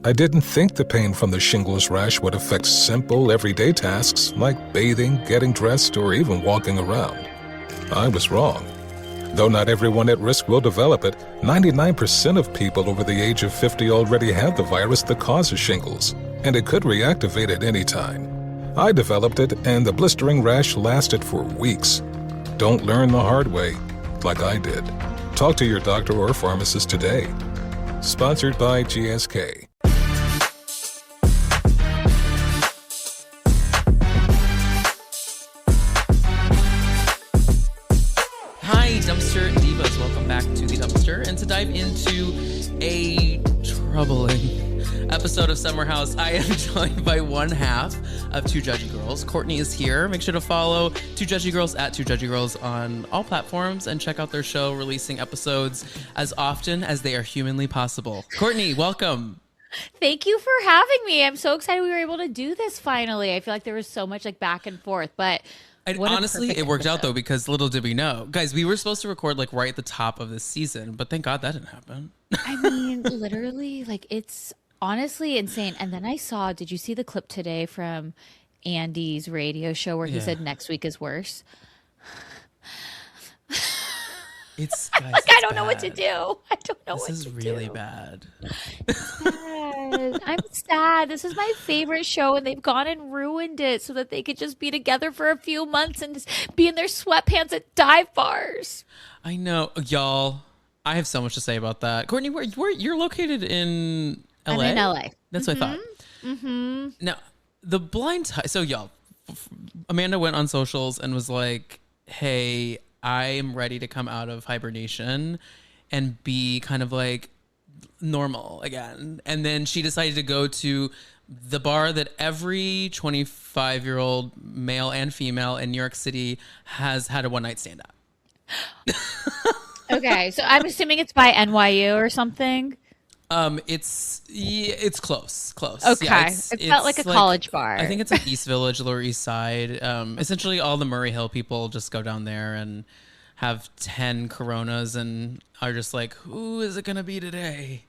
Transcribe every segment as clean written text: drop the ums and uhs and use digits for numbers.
I didn't think the pain from the shingles rash would affect simple, everyday tasks like bathing, getting dressed, or even walking around. I was wrong. Though not everyone at risk will develop it, 99% of people over the age of 50 already have the virus that causes shingles, and it could reactivate at any time. I developed it, and the blistering rash lasted for weeks. Don't learn the hard way, like I did. Talk to your doctor or pharmacist today. Sponsored by GSK. Hi, Dumpster Divas. Welcome back to the Dumpster. And to dive into a troubling episode of Summer House, I am joined by one half of Two Judgey Girls. Courtney is here. Make sure to follow Two Judgey Girls at Two Judgey Girls on all platforms and check out their show, releasing episodes as often as they are humanly possible. Courtney, welcome. Thank you for having me. I'm so excited we were able to do this finally. I feel like there was so much back and forth, but honestly, it worked out though, because little did we know. Guys, we were supposed to record right at the top of this season, but thank God that didn't happen. I mean, literally, it's honestly insane. And then did you see the clip today from Andy's radio show where he said next week is worse? It's guys, I don't know what to do. I don't know what to do. This is really bad. I'm sad. This is my favorite show, and they've gone and ruined it so that they could just be together for a few months and just be in their sweatpants at dive bars. I know, y'all. I have so much to say about that. Courtney, where you're located in LA? I'm in LA. That's what I thought. Mm-hmm. Now, the blind tie. So, y'all, Amanda went on socials and was like, hey, I am ready to come out of hibernation and be kind of like normal again. And then she decided to go to the bar that every 25-year-old male and female in New York City has had a one-night stand at. Okay, so I'm assuming it's by NYU or something. It's close. Okay, Yeah, it felt like a college bar. I think it's like East Village, Lower East Side. Essentially, all the Murray Hill people just go down there and have 10 Coronas and are just like, who is it gonna be today?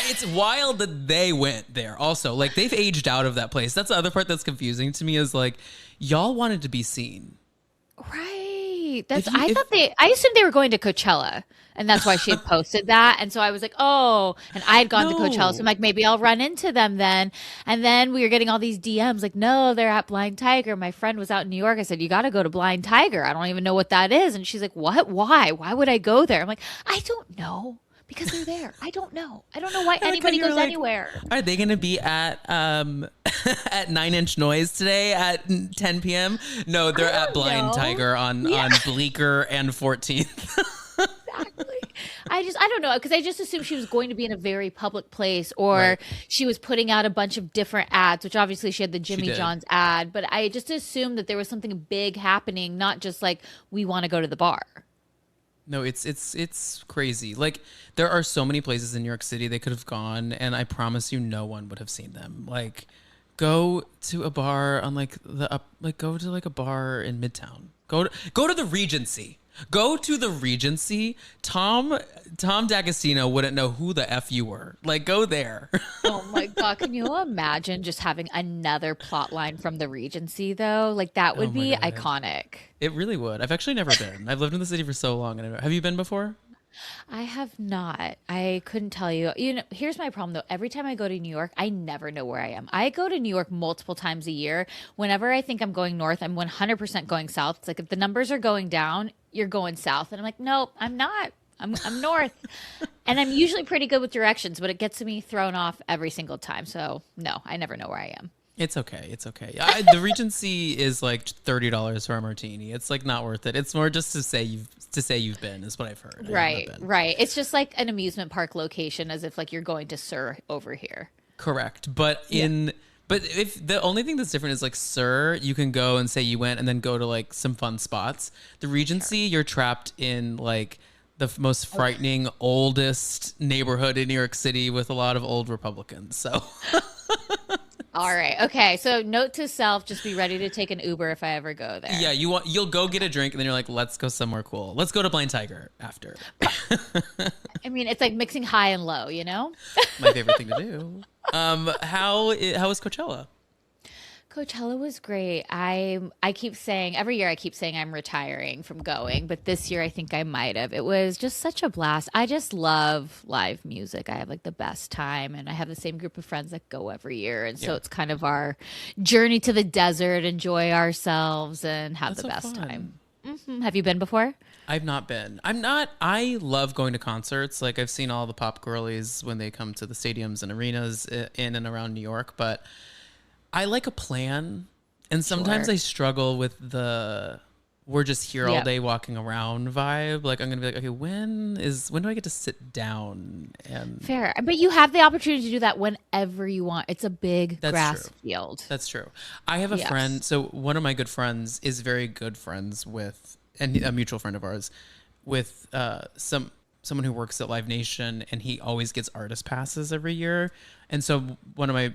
It's wild that they went there. Also, like, they've aged out of that place. That's the other part that's confusing to me, is like, y'all wanted to be seen, right? I assumed they were going to Coachella, and that's why she had posted that. And so I was like, oh, and I had gone to Coachella, so I'm like, maybe I'll run into them then. And then we were getting all these DMs like, no, they're at Blind Tiger. My friend was out in New York. I said, you got to go to Blind Tiger. I don't even know what that is. And she's like, what? Why? Why would I go there? I'm like, I don't know. Because they're there. I don't know why anybody goes anywhere. Are they going to be at at 9 Inch Noise today at 10 p.m.? No, they're at Blind Tiger on Bleecker and 14th. Exactly. I don't know, because I just assumed she was going to be in a very public place, or she was putting out a bunch of different ads, which obviously she had the Jimmy John's ad, but I just assumed that there was something big happening, not just like, we want to go to the bar. No, it's crazy. Like, there are so many places in New York City they could have gone, and I promise you no one would have seen them. Like, go to a bar on go to a bar in Midtown. Go to the Regency. Go to the Regency. Tom D'Agostino wouldn't know who the F you were. Like, go there. Oh my God. Can you imagine just having another plot line from the Regency, though? Like, that would be iconic. It really would. I've actually never been. I've lived in the city for so long. Have you been before? I have not. I couldn't tell you. Here's my problem, though. Every time I go to New York, I never know where I am. I go to New York multiple times a year. Whenever I think I'm going north, I'm 100% going south. It's like, if the numbers are going down, you're going south. And I'm like, nope, I'm not. I'm north. And I'm usually pretty good with directions, but it gets me thrown off every single time. So no, I never know where I am. It's okay. The Regency is like $30 for a martini. It's like not worth it. It's more just to say you've been, is what I've heard. Right. It's just like an amusement park location, as if like you're going to Sir over here. Correct. But if the only thing that's different is like Sir, you can go and say you went and then go to like some fun spots. The Regency, you're trapped in like the most frightening, oldest neighborhood in New York City with a lot of old Republicans. So All right. Okay. So note to self, just be ready to take an Uber if I ever go there. Yeah, you'll go get a drink and then you're like, let's go somewhere cool. Let's go to Blind Tiger after. I mean, it's like mixing high and low, you know? My favorite thing to do. How was Coachella? Coachella was great. I keep saying every year I keep saying I'm retiring from going, but this year I think I might have. It was just such a blast. I just love live music. I have like the best time, and I have the same group of friends that go every year, and so it's kind of our journey to the desert, enjoy ourselves, and have the best time. Have you been before? I've not been. I love going to concerts. Like I've seen all the pop girlies when they come to the stadiums and arenas in and around New York, but I like a plan, and sometimes I struggle with the we're just here all day walking around vibe. Like I'm gonna be like, okay, when do I get to sit down? And fair, but you have the opportunity to do that whenever you want. It's a big grass field. That's true. I have a friend. So one of my good friends is very good friends with, and a mutual friend of ours, with someone who works at Live Nation, and he always gets artist passes every year. And so one of my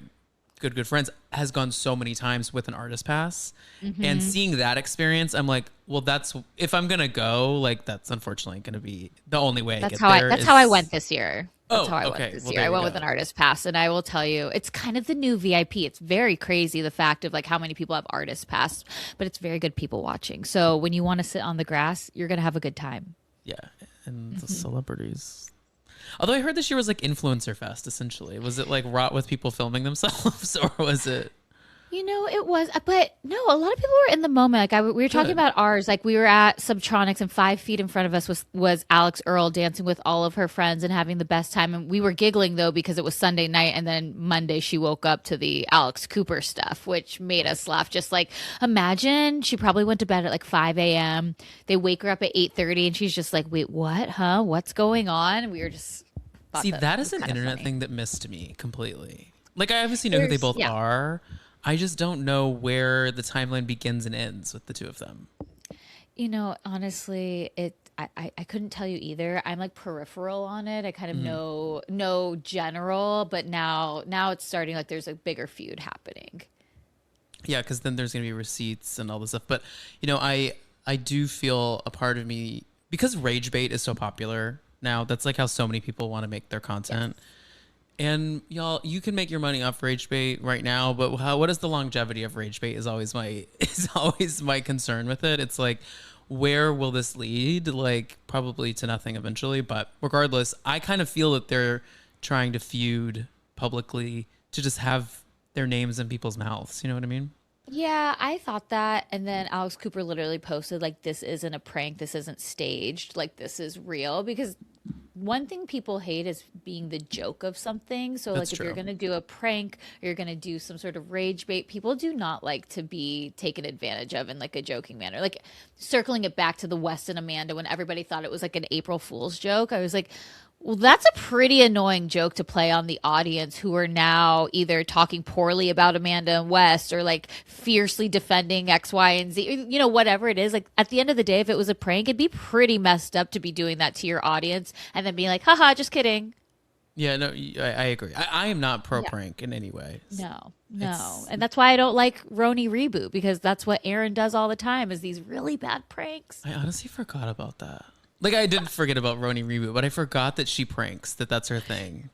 good friends has gone so many times with an artist pass, and seeing that experience, I'm like, well, that's, if I'm gonna go, like that's unfortunately gonna be the only way that's how I went this year. That's how I went this year. I went with an artist pass, and I will tell you, it's kind of the new VIP. It's very crazy, the fact of like how many people have artist pass, but it's very good people watching. So when you want to sit on the grass, you're gonna have a good time. Yeah, and the celebrities. Although I heard this year was like Influencer Fest, essentially. Was it like wrought with people filming themselves, or was it? You know, it was, but no, a lot of people were in the moment. Like we were talking about ours, like we were at Subtronics, and 5 feet in front of us was Alex Earl dancing with all of her friends and having the best time. And we were giggling though, because it was Sunday night, and then Monday she woke up to the Alex Cooper stuff, which made us laugh. Just like, imagine she probably went to bed at like 5 a.m. They wake her up at 8:30, and she's just like, wait, what? Huh? What's going on? And we were just, see, that is an internet thing that missed me completely. Like I obviously know who they both are. I just don't know where the timeline begins and ends with the two of them. You know, honestly, I couldn't tell you either. I'm like peripheral on it. I kind of know general, but now it's starting, like there's a bigger feud happening. Yeah, because then there's going to be receipts and all this stuff. But, you know, I do feel a part of me, because rage bait is so popular now, that's like how so many people want to make their content. Yes. And y'all, you can make your money off rage bait right now, but what is the longevity of rage bait is always my concern with it. It's like, where will this lead? Like probably to nothing eventually, but regardless, I kind of feel that they're trying to feud publicly to just have their names in people's mouths. You know what I mean? Yeah, I thought that. And then Alex Cooper literally posted like, this isn't a prank. This isn't staged. Like this is real, because one thing people hate is being the joke of something. So like if you're going to do a prank, or you're going to do some sort of rage bait, people do not like to be taken advantage of in like a joking manner. Like circling it back to the West and Amanda, when everybody thought it was like an April Fool's joke, I was like, well, that's a pretty annoying joke to play on the audience, who are now either talking poorly about Amanda and West, or like fiercely defending X, Y, and Z, you know, whatever it is. Like at the end of the day, if it was a prank, it'd be pretty messed up to be doing that to your audience and then being like, haha, just kidding. Yeah, no, I agree. I am not pro prank in any way. No. And that's why I don't like Roni Reboot, because that's what Aaron does all the time, is these really bad pranks. I honestly forgot about that. Like, I didn't forget about Roni Reboot, but I forgot that she pranks, that's her thing.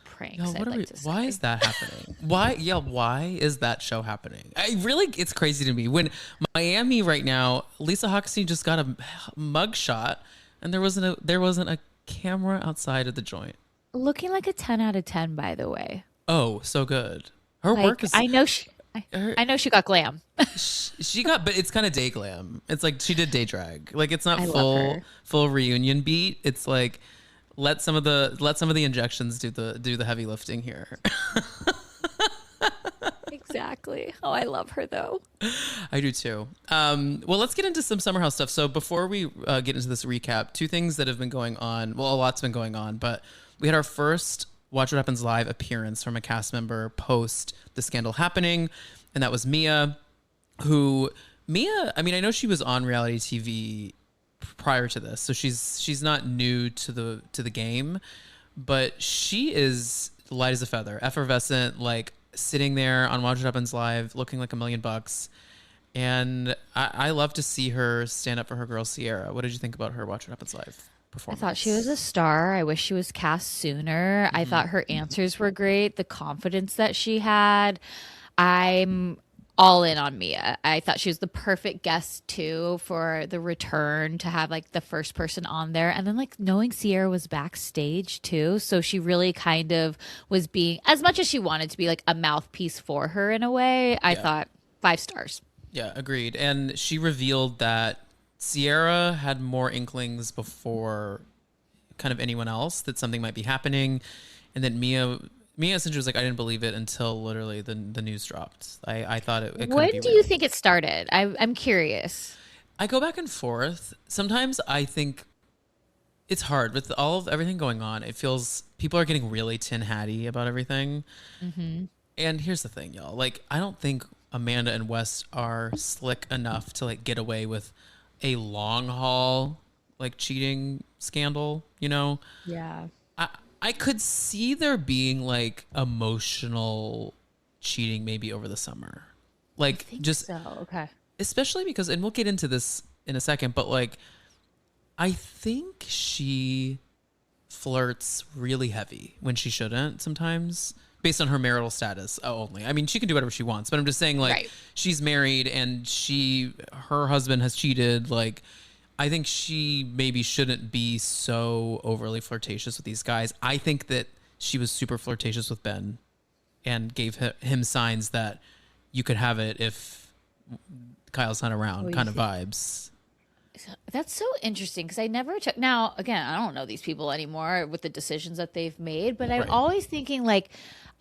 Pranks, why is that happening? Why is that show happening? It's crazy to me. When Miami right now, Lisa Hoxie just got a mug shot, and there wasn't a camera outside of the joint. Looking like a 10 out of 10, by the way. Oh, so good. Her work is... I know she got glam. She got, but it's kind of day glam. It's like she did day drag. Like it's not full reunion beat. It's like let some of the injections do the heavy lifting here. Exactly. Oh, I love her though. I do too. Well, let's get into some Summer House stuff. So before we get into this recap, two things that have been going on. Well, a lot's been going on, but we had our first Watch What Happens Live appearance from a cast member post the scandal happening, and that was Mia. I mean, I know she was on reality TV prior to this, so she's not new to the game, but she is light as a feather, effervescent, like sitting there on Watch What Happens Live looking like $1,000,000. And I love to see her stand up for her girl Sierra. What did you think about her Watch What Happens Live performance? I thought she was a star. I wish she was cast sooner. I thought her answers were great. The confidence that she had. I'm all in on Mia. I thought she was the perfect guest too for the return, to have like the first person on there. And then like knowing Sierra was backstage too. So she really kind of was being, as much as she wanted to be like a mouthpiece for her in a way, I thought 5 stars. Yeah, agreed. And she revealed that Sierra had more inklings before kind of anyone else that something might be happening. And then Mia essentially was like, I didn't believe it until literally the news dropped. I thought it couldn't When be do real. you think it started? I'm curious. I go back and forth. Sometimes I think it's hard with everything going on. It feels people are getting really tin hatty about everything. And here's the thing, y'all. Like, I don't think Amanda and Wes are slick enough to like get away with a long haul like cheating scandal, you know? Yeah. I could see there being like emotional cheating maybe over the summer. Like just So, okay. especially because, and we'll get into this in a second, but like I think she flirts really heavy when she shouldn't sometimes, based on her marital status only. I mean, she can do whatever she wants, but I'm just saying, like, she's married and her husband has cheated. Like, I think she maybe shouldn't be so overly flirtatious with these guys. I think that she was super flirtatious with Ben and gave him signs that you could have it if Kyle's not around, kind of vibes. That's so interesting because I never took. Now, again, I don't know these people anymore with the decisions that they've made, but I'm always thinking like,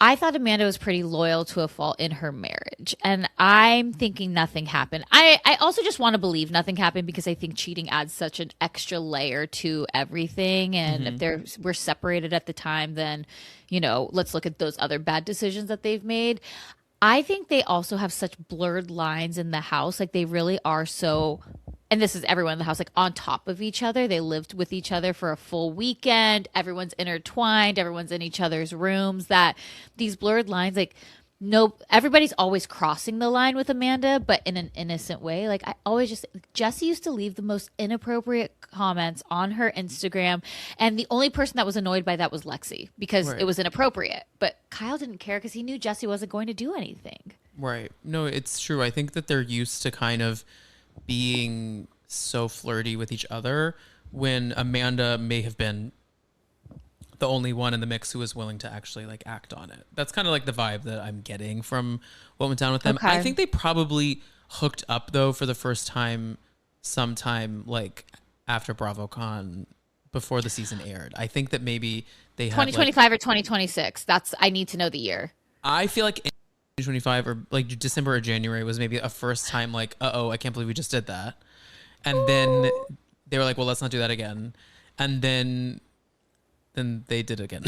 I thought Amanda was pretty loyal to a fault in her marriage, and I'm thinking nothing happened. I also just want to believe nothing happened because I think cheating adds such an extra layer to everything. And if we're separated at the time, then, you know, let's look at those other bad decisions that they've made. I think they also have such blurred lines in the house. Like they really are so, and this is everyone in the house, like on top of each other. They lived with each other for a full weekend. Everyone's intertwined. Everyone's in each other's rooms. That these blurred lines, like, no, everybody's always crossing the line with Amanda, but in an innocent way. Like I always just, Jessie used to leave the most inappropriate comments on her Instagram. And the only person that was annoyed by that was Lexi because it was inappropriate. But Kyle didn't care because he knew Jessie wasn't going to do anything. Right. No, it's true. I think that they're used to kind of being so flirty with each other when Amanda may have been the only one in the mix who was willing to actually like act on it. That's kind of like the vibe that I'm getting from what went down with them. I think they probably hooked up though for the first time sometime like after BravoCon, before the season aired. I think that maybe they had 2025 or 2026. I need to know the year. I feel like 2025 or like December or January was maybe a first time like, I can't believe we just did that. And then they were like, well, let's not do that again. And then they did it again.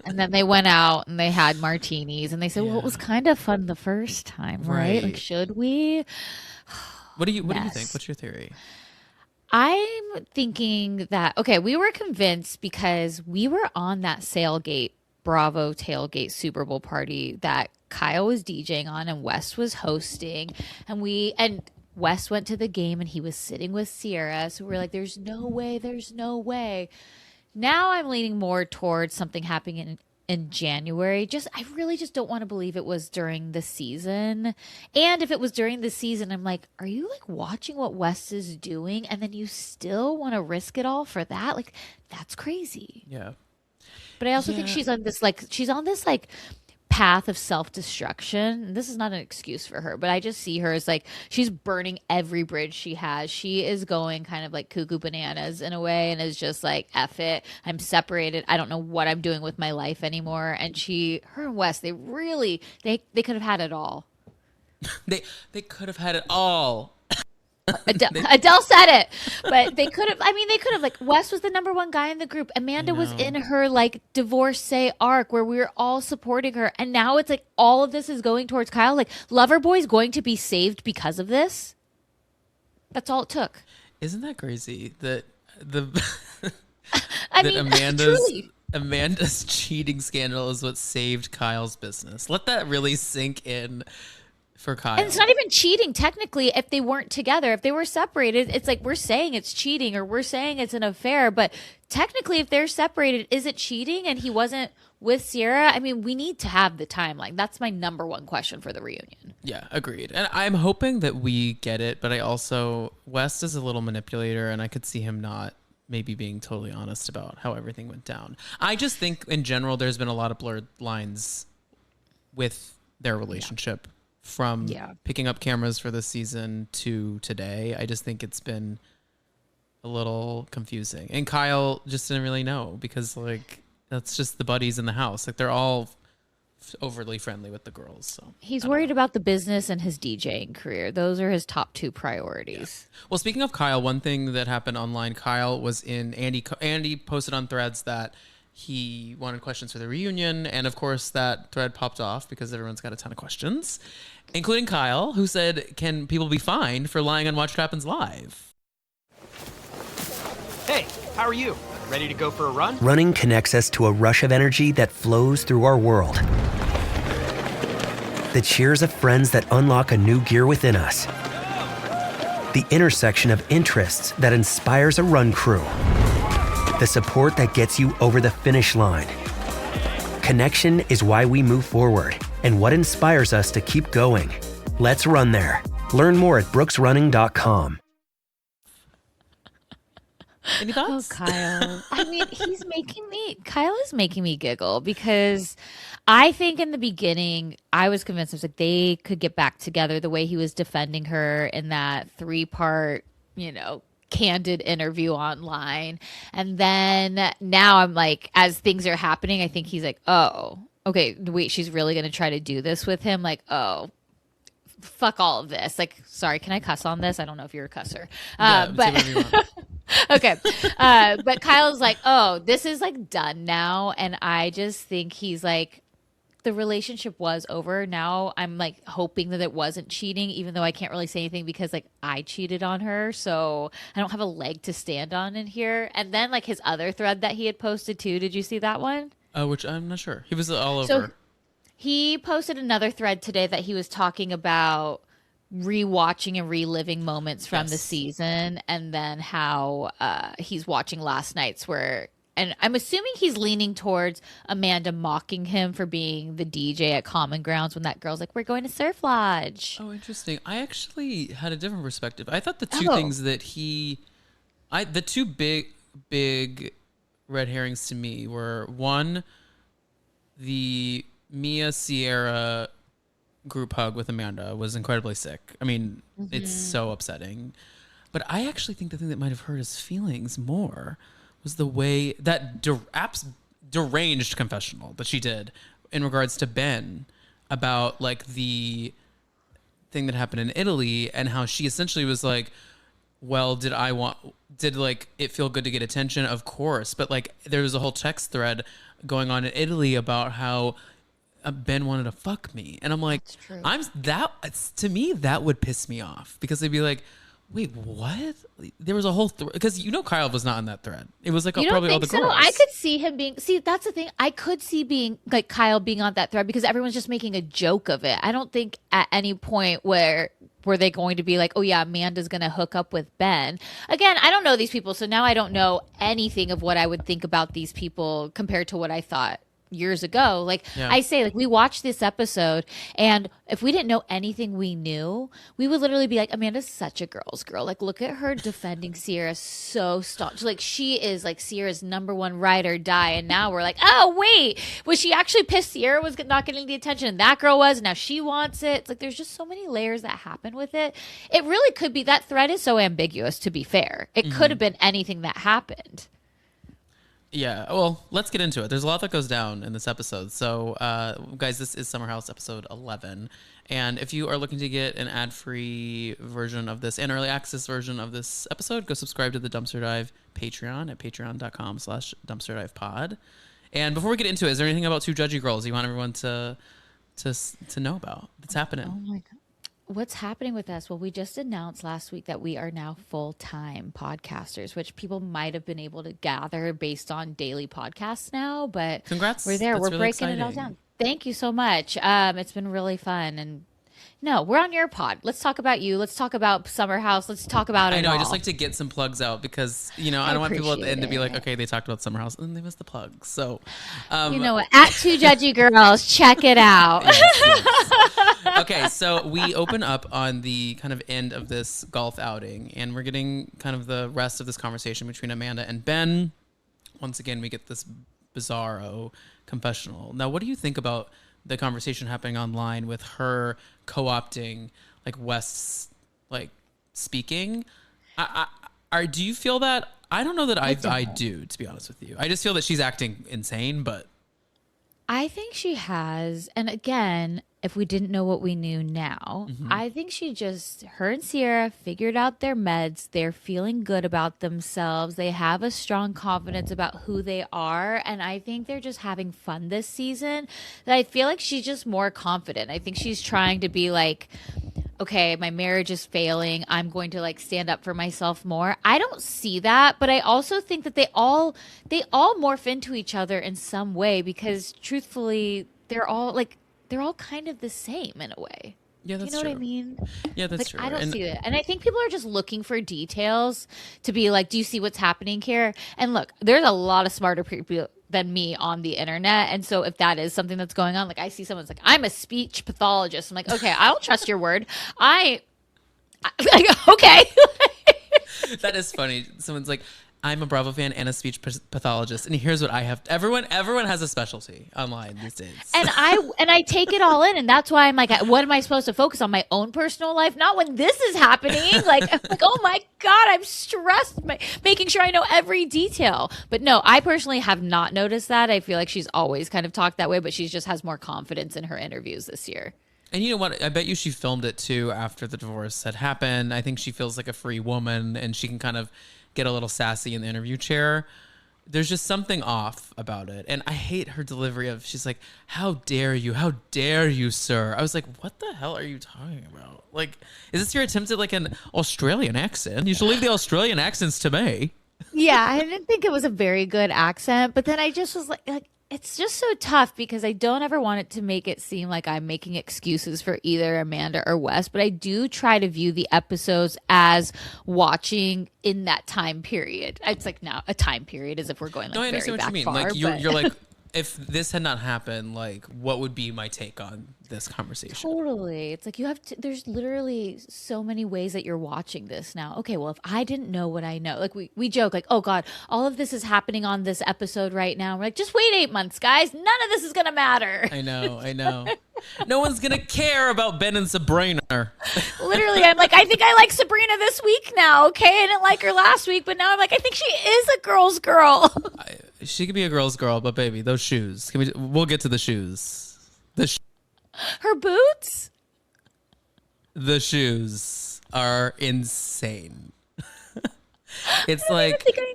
And then they went out and they had martinis and they said, well, it was kind of fun the first time, right? Like, should we? What do you think? What's your theory? I'm thinking that, okay, we were convinced because we were on that Sailgate, Bravo tailgate Super Bowl party that Kyle was DJing on and Wes was hosting. And Wes went to the game and he was sitting with Sierra. So we're like, there's no way. Now I'm leaning more towards something happening in January. I really just don't want to believe it was during the season. And if it was during the season, I'm like, are you like watching what Wes is doing? And then you still want to risk it all for that? Like, that's crazy. Yeah. But I also think she's on this path of self-destruction. This is not an excuse for her, but I just see her as like she's burning every bridge she has. She is going kind of like cuckoo bananas in a way and is just like, F it. I'm separated. I don't know what I'm doing with my life anymore. And her and Wes, they could have had it all. They could have had it all. Adele said it, but they could have. I mean, they could have. Like, Wes was the number one guy in the group. Amanda was in her like divorcee arc where we were all supporting her, and now it's like all of this is going towards Kyle. Like, Loverboy's going to be saved because of this. That's all it took. Isn't that crazy that I mean, Amanda's truly. Amanda's cheating scandal is what saved Kyle's business. Let that really sink in for Kyle. And it's not even cheating technically if they weren't together. If they were separated, it's like we're saying it's cheating or we're saying it's an affair. But technically, if they're separated, is it cheating and he wasn't with Sierra? I mean, we need to have the timeline. That's my number one question for the reunion. Yeah, agreed. And I'm hoping that we get it, but I also, West is a little manipulator and I could see him not maybe being totally honest about how everything went down. I just think in general, there's been a lot of blurred lines with their relationship from picking up cameras for this season to today. I just think it's been a little confusing. And Kyle just didn't really know because like, that's just the buddies in the house. Like they're all overly friendly with the girls. So he's worried about the business and his DJing career. Those are his top two priorities. Yeah. Well, speaking of Kyle, one thing that happened online, Kyle was in Andy posted on Threads that he wanted questions for the reunion. And of course that thread popped off because everyone's got a ton of questions, including Kyle, who said, can people be fined for lying on Watch What Happens Live? Hey, how are you? Ready to go for a run? Running connects us to a rush of energy that flows through our world. The cheers of friends that unlock a new gear within us. The intersection of interests that inspires a run crew. The support that gets you over the finish line. Connection is why we move forward and what inspires us to keep going. Let's run there. Learn more at brooksrunning.com. Any thoughts? Oh, Kyle. I mean, Kyle is making me giggle because I think in the beginning, I was convinced I was like, they could get back together the way he was defending her in that 3-part, candid interview online. And then now I'm like, as things are happening, I think he's like, oh, okay, wait, she's really going to try to do this with him? Like, oh, fuck all of this. Like, sorry, can I cuss on this? I don't know if you're a cusser. But okay. But Kyle's like, oh, this is like done now. And I just think he's like, the relationship was over. Now I'm like hoping that it wasn't cheating, even though I can't really say anything because like I cheated on her. So I don't have a leg to stand on in here. And then like his other thread that he had posted too. Did you see that one? Which I'm not sure. He was all over. So he posted another thread today that he was talking about rewatching and reliving moments from the season, and then how he's watching last night's and I'm assuming he's leaning towards Amanda mocking him for being the DJ at Common Grounds when that girl's like, we're going to Surf Lodge. Oh, interesting. I actually had a different perspective. I thought the two things that the two big red herrings to me were, one, the Mia Sierra group hug with Amanda was incredibly sick. I mean, it's so upsetting. But I actually think the thing that might have hurt his feelings more was the way that deranged confessional that she did in regards to Ben about like the thing that happened in Italy, and how she essentially was like, well, did like it feel good to get attention? Of course. But like there was a whole text thread going on in Italy about how Ben wanted to fuck me. And I'm like, to me, that would piss me off because they'd be like, wait, what? There was a whole because Kyle was not on that thread. It was like probably all the girls. I could see him being. See, that's the thing. I could see being like Kyle being on that thread because everyone's just making a joke of it. I don't think at any point were they going to be like, oh yeah, Amanda's going to hook up with Ben. Again, I don't know these people, so now I don't know anything of what I would think about these people compared to what I thought years ago. Like I say, like we watched this episode, and if we didn't know anything we knew, we would literally be like, Amanda's such a girl's girl. Like look at her defending Sierra so staunch. Like she is like Sierra's number one ride or die. And now we're like, oh wait, was she actually pissed Sierra was not getting the attention and that girl was, and now she wants it? It's like there's just so many layers that happen with it. It really could be, that thread is so ambiguous, to be fair. It could have been anything that happened. Yeah, well, let's get into it. There's a lot that goes down in this episode. So, guys, this is Summer House Ep.11. And if you are looking to get an ad-free version of this and early access version of this episode, go subscribe to the Dumpster Dive Patreon at patreon.com/dumpsterdivepod. And before we get into it, is there anything about Two Judgey Girls you want everyone to know about that's happening? Oh my God. what's happening with us? Well, we just announced last week that we are now full-time podcasters, which people might have been able to gather based on daily podcasts now, but Congrats. we're there. That's We're really breaking it all exciting. down. Thank you so much. It's been really fun. And no, we're on your pod. Let's talk about you. Let's talk about Summer House. Let's talk about it I know. all. I just like to get some plugs out because, I don't want people at the end to be like, appreciate okay, they talked about Summer House and they missed the plugs. So, you know what? At Two Judgey Girls, check it out. yes. Okay, so we open up on the kind of end of this golf outing, and we're getting kind of the rest of this conversation between Amanda and Ben. Once again, we get this bizarro confessional. Now, what do you think about the conversation happening online with her co-opting like West's like speaking? Do you feel that? I don't know that I do, to be honest with you. I just feel that she's acting insane, but I think she has. And again, if we didn't know what we knew now, I think her and Sierra figured out their meds. They're feeling good about themselves. They have a strong confidence about who they are. And I think they're just having fun this season. That I feel like she's just more confident. I think she's trying to be like, okay, my marriage is failing. I'm going to like stand up for myself more. I don't see that, but I also think that they all morph into each other in some way because truthfully, they're all kind of the same in a way. yeah, that's You know true. what I mean? Yeah, that's Like, true. I don't And see it. And I think people are just looking for details to be like, do you see what's happening here? And look, there's a lot of smarter people than me on the internet. And so if that is something that's going on, like I see someone's like, I'm a speech pathologist. I'm like, okay, I'll trust your word. Okay. that is funny. Someone's like, I'm a Bravo fan and a speech pathologist, and here's what I have. Everyone has a specialty online these days. And I take it all in, and that's why I'm like, what am I supposed to focus on? My own personal life, not when this is happening. Like, I'm like, oh my god, I'm stressed, making sure I know every detail. But no, I personally have not noticed that. I feel like she's always kind of talked that way, but she just has more confidence in her interviews this year. And you know what? I bet you she filmed it too after the divorce had happened. I think she feels like a free woman, and she can kind of get a little sassy in the interview chair. There's just something off about it. And I hate her delivery of, she's like, how dare you, sir? I was like, what the hell are you talking about? Like, is this your attempt at like an Australian accent? You should leave the Australian accents to me. Yeah, I didn't think it was a very good accent, but then I just was like it's just so tough because I don't ever want it to make it seem like I'm making excuses for either Amanda or Wes, but I do try to view the episodes as watching in that time period. It's like now a time period as if we're going like No, I very understand back what you mean. far. Like But you're like, if this had not happened, like what would be my take on this conversation? totally. It's like you have to, there's literally so many ways that you're watching this now. Okay, well, if I didn't know what I know, like we joke like, oh God, all of this is happening on this episode right now. We're like, just wait 8 months, guys. None of this is going to matter. I know. No one's going to care about Ben and Sabrina. Literally, I'm like, I think I like Sabrina this week now. Okay, I didn't like her last week, but now I'm like, I think she is a girl's girl. She could be a girl's girl, but baby, those shoes. We'll get to the shoes. Her boots? The shoes are insane. It's I like, think I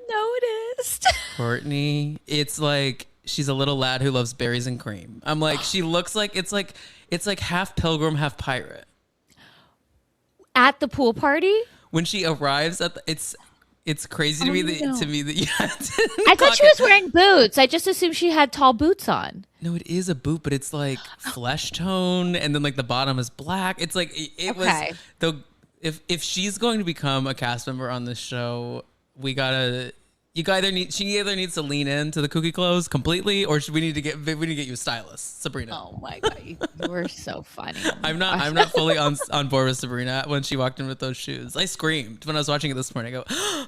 noticed. Courtney, it's like she's a little lad who loves berries and cream. I'm like, she looks like it's like half pilgrim, half pirate. At the pool party? When she arrives at it's crazy to me that I thought she was wearing boots. I just assumed she had tall boots on. No, it is a boot, but it's like flesh tone, and then like the bottom is black. It's like it was though. If she's going to become a cast member on this show, she either needs to lean into the kooky clothes completely, or we need to get you a stylist, Sabrina. Oh my god, you were so funny. I'm not fully on board with Sabrina when she walked in with those shoes. I screamed when I was watching it this morning. I go.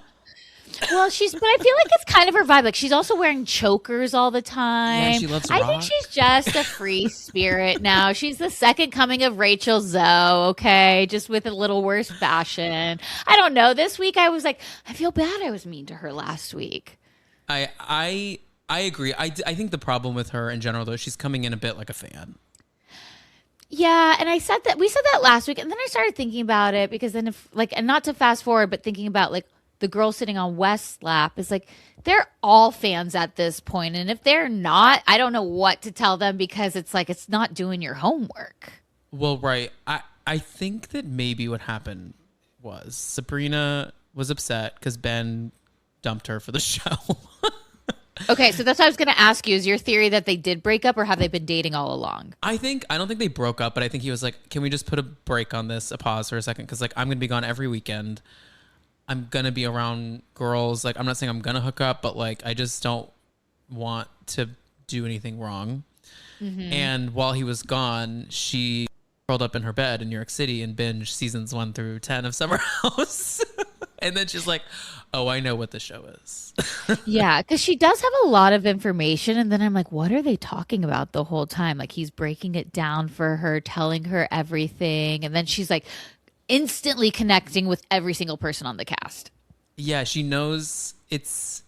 Well, but I feel like it's kind of her vibe. Like she's also wearing chokers all the time. Yeah, she loves I rock. think she's just a free spirit now. She's the second coming of Rachel Zoe, okay? Just with a little worse fashion. I don't know. This week I was like, I feel bad I was mean to her last week. I agree. I think the problem with her in general, though, she's coming in a bit like a fan. Yeah, and we said that last week, and then I started thinking about it because then and not to fast forward, but thinking about like the girl sitting on West's lap is like, they're all fans at this point. And if they're not, I don't know what to tell them because it's like, it's not doing your homework. Well, right. I think that maybe what happened was Sabrina was upset because Ben dumped her for the show. Okay, so that's what I was going to ask you. Is your theory that they did break up or have they been dating all along? I don't think they broke up, but I think he was like, can we just put a break on this, a pause for a second? Because like I'm going to be gone every weekend. I'm going to be around girls. Like I'm not saying I'm going to hook up, but like I just don't want to do anything wrong. Mm-hmm. And while he was gone, she curled up in her bed in New York City and binged seasons 1 through 10 of Summer House. And then she's like, oh, I know what the show is. Yeah, because she does have a lot of information. And then I'm like, what are they talking about the whole time? Like he's breaking it down for her, telling her everything. And then she's like instantly connecting with every single person on the cast. Yeah, she knows it's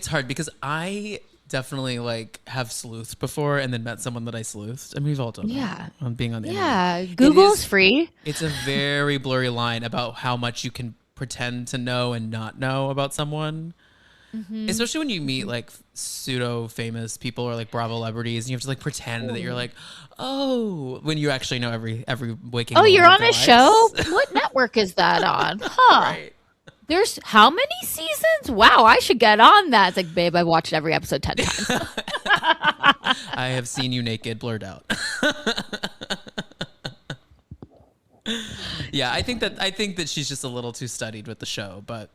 hard because I definitely like have sleuthed before and then met someone that I sleuthed. I mean, we've all done that on being on the internet. Yeah, Google's free. It's a very blurry line about how much you can pretend to know and not know about someone. Mm-hmm. Especially when you meet like pseudo famous people or like Bravo celebrities and you have to like pretend that you're like, oh, when you actually know every waking. Oh, you're on a show? What network is that on? Huh. Right. There's how many seasons? Wow, I should get on that. It's like, babe, I watched every episode 10 times. I have seen you naked, blurred out. Yeah, I think that she's just a little too studied with the show, but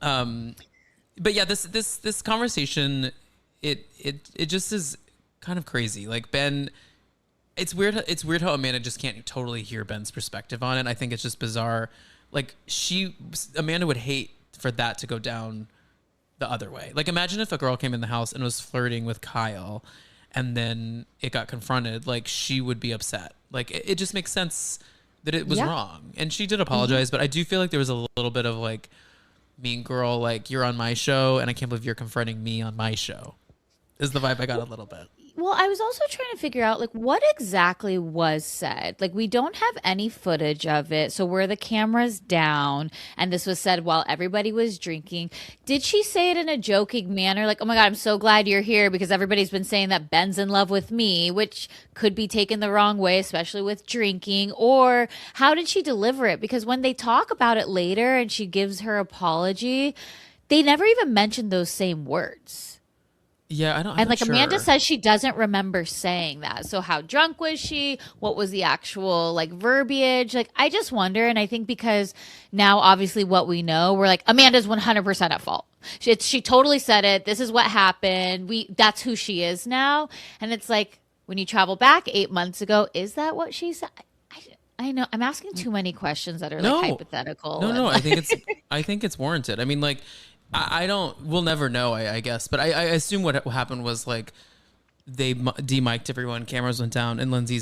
yeah, this conversation, it just is kind of crazy. Like Ben, it's weird how Amanda just can't totally hear Ben's perspective on it. I think it's just bizarre. Like Amanda would hate for that to go down the other way. Like imagine if a girl came in the house and was flirting with Kyle and then it got confronted, like she would be upset. Like it just makes sense that it was wrong. And she did apologize, but I do feel like there was a little bit of like mean girl, like you're on my show and I can't believe you're confronting me on my show is the vibe I got a little bit. Well, I was also trying to figure out like what exactly was said. Like we don't have any footage of it. So were the cameras down and this was said while everybody was drinking? Did she say it in a joking manner? Like, oh my God, I'm so glad you're here because everybody's been saying that Ben's in love with me, which could be taken the wrong way, especially with drinking. Or how did she deliver it? Because when they talk about it later and she gives her apology, they never even mention those same words. Yeah, I'm and like sure. Amanda says she doesn't remember saying that. So how drunk was she? What was the actual like verbiage? Like I just wonder. And I think because now obviously what we know, we're like Amanda's 100% at fault. She totally said it. This is what happened. That's who she is now. And it's like when you travel back 8 months ago, is that what she said? I know I'm asking too many questions that are like hypothetical. No, I think it's warranted. I mean, like. We'll never know, I guess. But I assume what happened was like they de-mic'd everyone, cameras went down, and Lindsay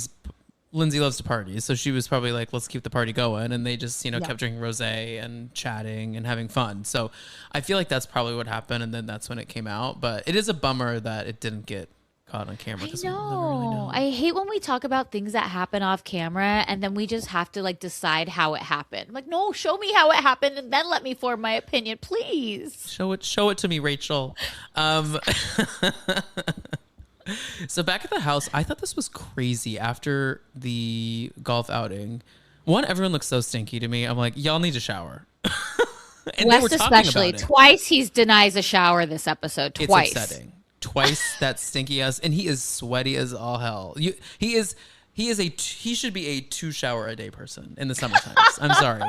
loves to party. So she was probably like, let's keep the party going. And they just, kept drinking rosé and chatting and having fun. So I feel like that's probably what happened. And then that's when it came out. But it is a bummer that it didn't get caught on camera. I know. I hate when we talk about things that happen off camera and then we just have to like decide how it happened. I'm like, no, show me how it happened and then let me form my opinion, please. Show it to me, Rachel. So back at the house, I thought this was crazy after the golf outing. One, everyone looks so stinky to me. I'm like, y'all need to shower. And West especially. Twice he denies a shower this episode. Twice. It's upsetting. Twice that stinky ass, and he is sweaty as all hell. He should be a 2 shower a day person in the summer times. I'm sorry.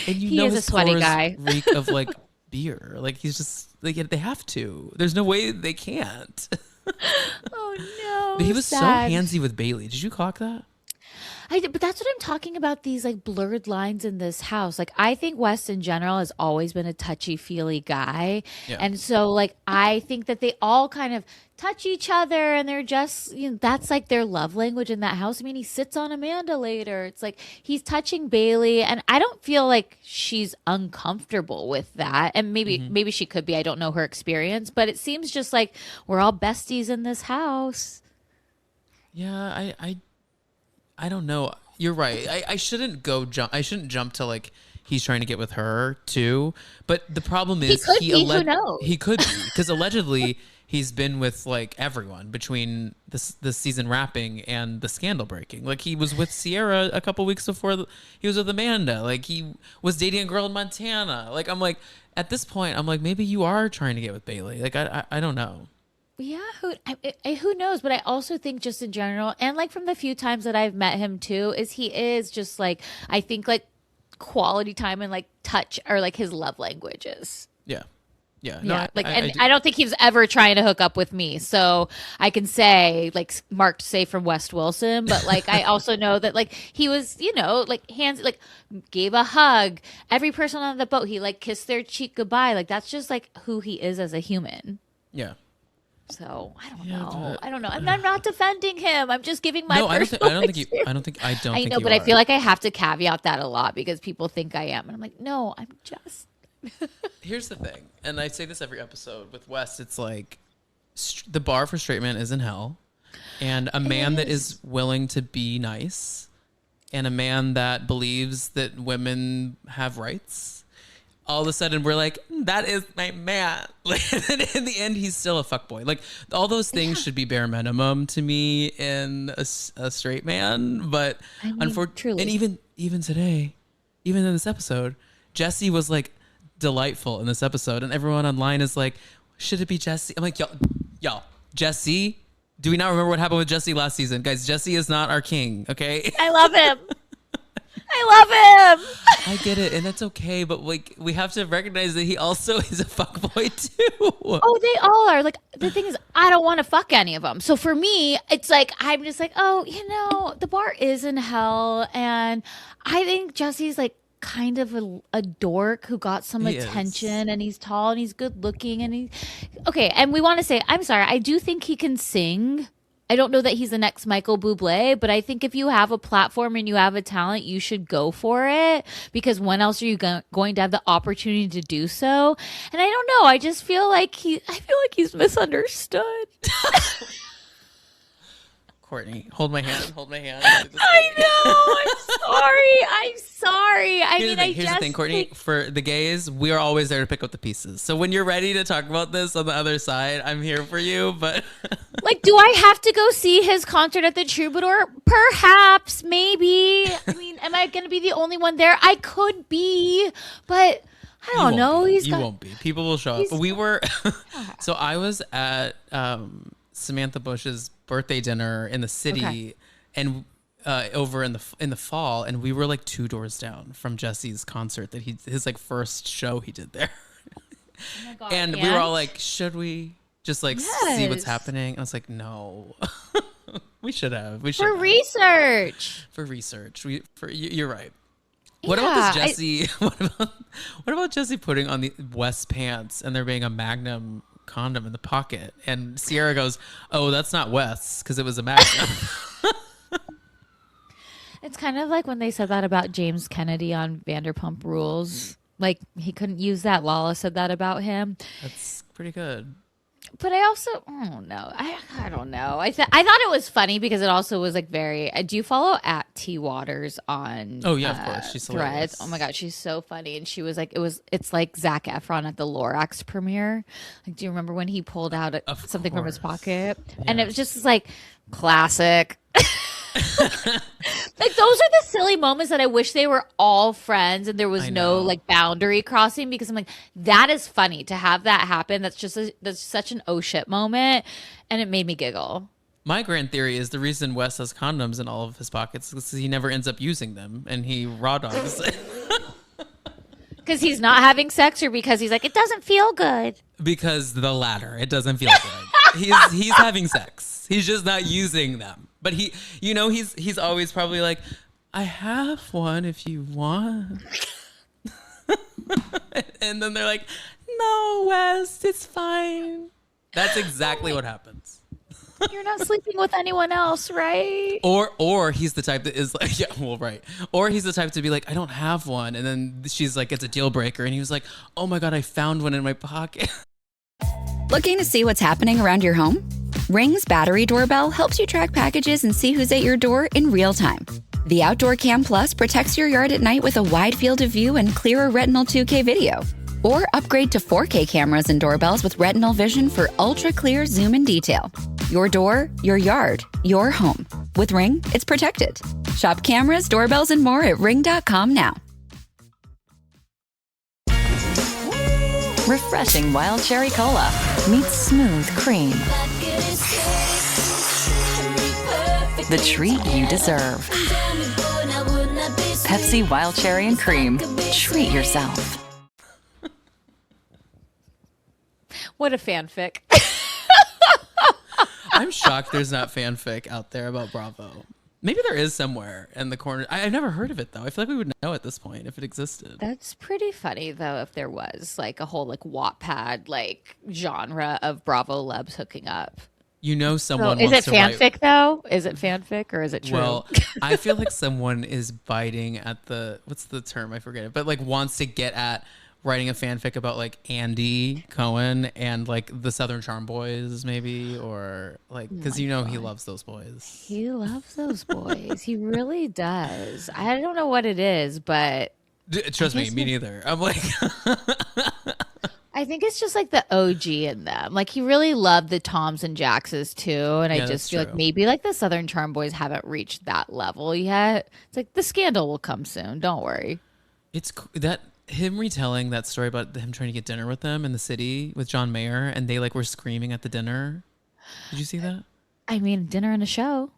And he is a sweaty guy. Reek of like beer. Like he's just like they have to. There's no way they can't. Oh no. But he was sad. So handsy with Bailey. Did you clock that? But that's what I'm talking about, these like blurred lines in this house. Like I think West in general has always been a touchy-feely guy. Yeah. And so like I think that they all kind of touch each other and they're just, that's like their love language in that house. I mean, he sits on Amanda later. It's like he's touching Bailey and I don't feel like she's uncomfortable with that. And maybe she could be. I don't know her experience, but it seems just like we're all besties in this house. Yeah, I don't know. You're right. I shouldn't jump to like he's trying to get with her too. But the problem is who knows? He could be because allegedly he's been with like everyone between this season wrapping and the scandal breaking. Like he was with Sierra a couple weeks before he was with Amanda. Like he was dating a girl in Montana. Like I'm like, at this point, I'm like, maybe you are trying to get with Bailey. Like I don't know. Yeah, who knows? But I also think just in general, and like from the few times that I've met him too, is he is just like, I think like quality time and like touch are like his love languages. Yeah. Yeah. No, I don't think he was ever trying to hook up with me. So I can say like Mark say from West Wilson, but like I also know that like he was, you know, like hands like gave a hug. Every person on the boat, he like kissed their cheek goodbye. Like that's just like who he is as a human. Yeah. So I don't know. I don't know. I'm not defending him. I'm just giving my personal I don't think I know, but I feel like I have to caveat that a lot because people think I am, and I'm like, no, I'm just. Here's the thing, and I say this every episode with Wes. It's like the bar for straight man is in hell, and a man that is willing to be nice, and a man that believes that women have rights. All of a sudden we're like, that is my man. Like, and in the end, he's still a fuckboy. Like all those things should be bare minimum to me in a straight man. But I mean, unfortunately, and even today, even in this episode, Jesse was like delightful in this episode. And everyone online is like, should it be Jesse? I'm like, y'all, Jesse, do we not remember what happened with Jesse last season? Guys, Jesse is not our king, okay? I love him. I love him. I get it, and that's okay, but like we have to recognize that he also is a fuckboy too. Oh, they all are. Like the thing is, I don't want to fuck any of them. So for me, it's like I'm just like, oh, you know, the bar is in hell, and I think Jesse's like kind of a dork who got some attention, and he's tall and he's good looking, and he's okay. And we want to say, I'm sorry, I do think he can sing. I don't know that he's the next Michael Bublé, but I think if you have a platform and you have a talent, you should go for it, because when else are you going to have the opportunity to do so? And I don't know. I just feel like he's misunderstood. Courtney, hold my hand. Hold my hand. I know. I'm sorry. Here's the thing, Courtney. For the gays, we are always there to pick up the pieces. So when you're ready to talk about this on the other side, I'm here for you. But like, do I have to go see his concert at the Troubadour? Perhaps, maybe. I mean, am I going to be the only one there? I could be, but I don't know. You won't be. People will show up. We were. So I was at Samantha Bush's birthday dinner in the city, and over in the fall, and we were like 2 doors down from Jesse's concert that his like first show he did there. Oh my God, and we were all like, should we just like see what's happening? And I was like, no. we should have research. You're right. What about this Jesse? What about Jesse putting on the West pants and there being a Magnum condom in the pocket, and Sierra goes, oh, that's not Wes because it was a Magnum. It's kind of like when they said that about James Kennedy on Vanderpump Rules. Like he couldn't use that. Lala said that about him. That's pretty good. But I also, I don't know. I don't know. I thought it was funny because it also was like very. Do you follow at T Waters on? Oh yeah, of course. She's Threads. Hilarious. Oh my God, she's so funny. And she was like, it's like Zac Efron at the Lorax premiere. Like, do you remember when he pulled out something from his pocket? Yeah. And it was just like classic. Like those are the silly moments that I wish they were all friends and there was no like boundary crossing, because I'm like, that is funny to have that happen. That's such an oh shit moment, and it made me giggle. My grand theory is the reason Wes has condoms in all of his pockets is because he never ends up using them, and he raw dogs. Because he's not having sex, or because he's like, it doesn't feel good? Because the latter, it doesn't feel good. He's having sex. He's just not using them. But he's always probably like, I have one if you want. And then they're like, no, Wes, it's fine. That's exactly what happens. You're not sleeping with anyone else, right? Or he's the type that is like, yeah, well, right. Or he's the type to be like, I don't have one. And then she's like, it's a deal breaker. And he was like, oh my God, I found one in my pocket. Looking to see what's happening around your home? Ring's battery doorbell helps you track packages and see who's at your door in real time. The Outdoor Cam Plus protects your yard at night with a wide field of view and clearer Retinal 2K video. Or upgrade to 4K cameras and doorbells with retinal vision for ultra-clear zoom-in detail. Your door, your yard, your home. With Ring, it's protected. Shop cameras, doorbells, and more at Ring.com now. Refreshing Wild Cherry Cola meets smooth cream. The treat you deserve. Pepsi Wild Cherry and Cream. Treat yourself. What a fanfic. I'm shocked there's not fanfic out there about Bravo. Maybe there is somewhere in the corner. I've never heard of it, though. I feel like we would know at this point if it existed. That's pretty funny, though, if there was like a whole like Wattpad like genre of Bravo Lebs hooking up. You know someone So, is wants it to fanfic, write... though? Is it fanfic or is it true? Well, I feel like someone is biting at the... What's the term? I forget it. But like wants to get at writing a fanfic about like Andy Cohen and like the Southern Charm Boys, maybe, or like because he loves those boys. He loves those boys. He really does. I don't know what it is, but Trust me, me neither. I'm like, I think it's just like the OG in them. Like he really loved the Toms and Jaxes too, and I just feel like maybe like the Southern Charm Boys haven't reached that level yet. It's like the scandal will come soon. Don't worry. It's that. Him retelling that story about him trying to get dinner with them in the city with John Mayer, and they like were screaming at the dinner. Did you see that? I mean, dinner and a show.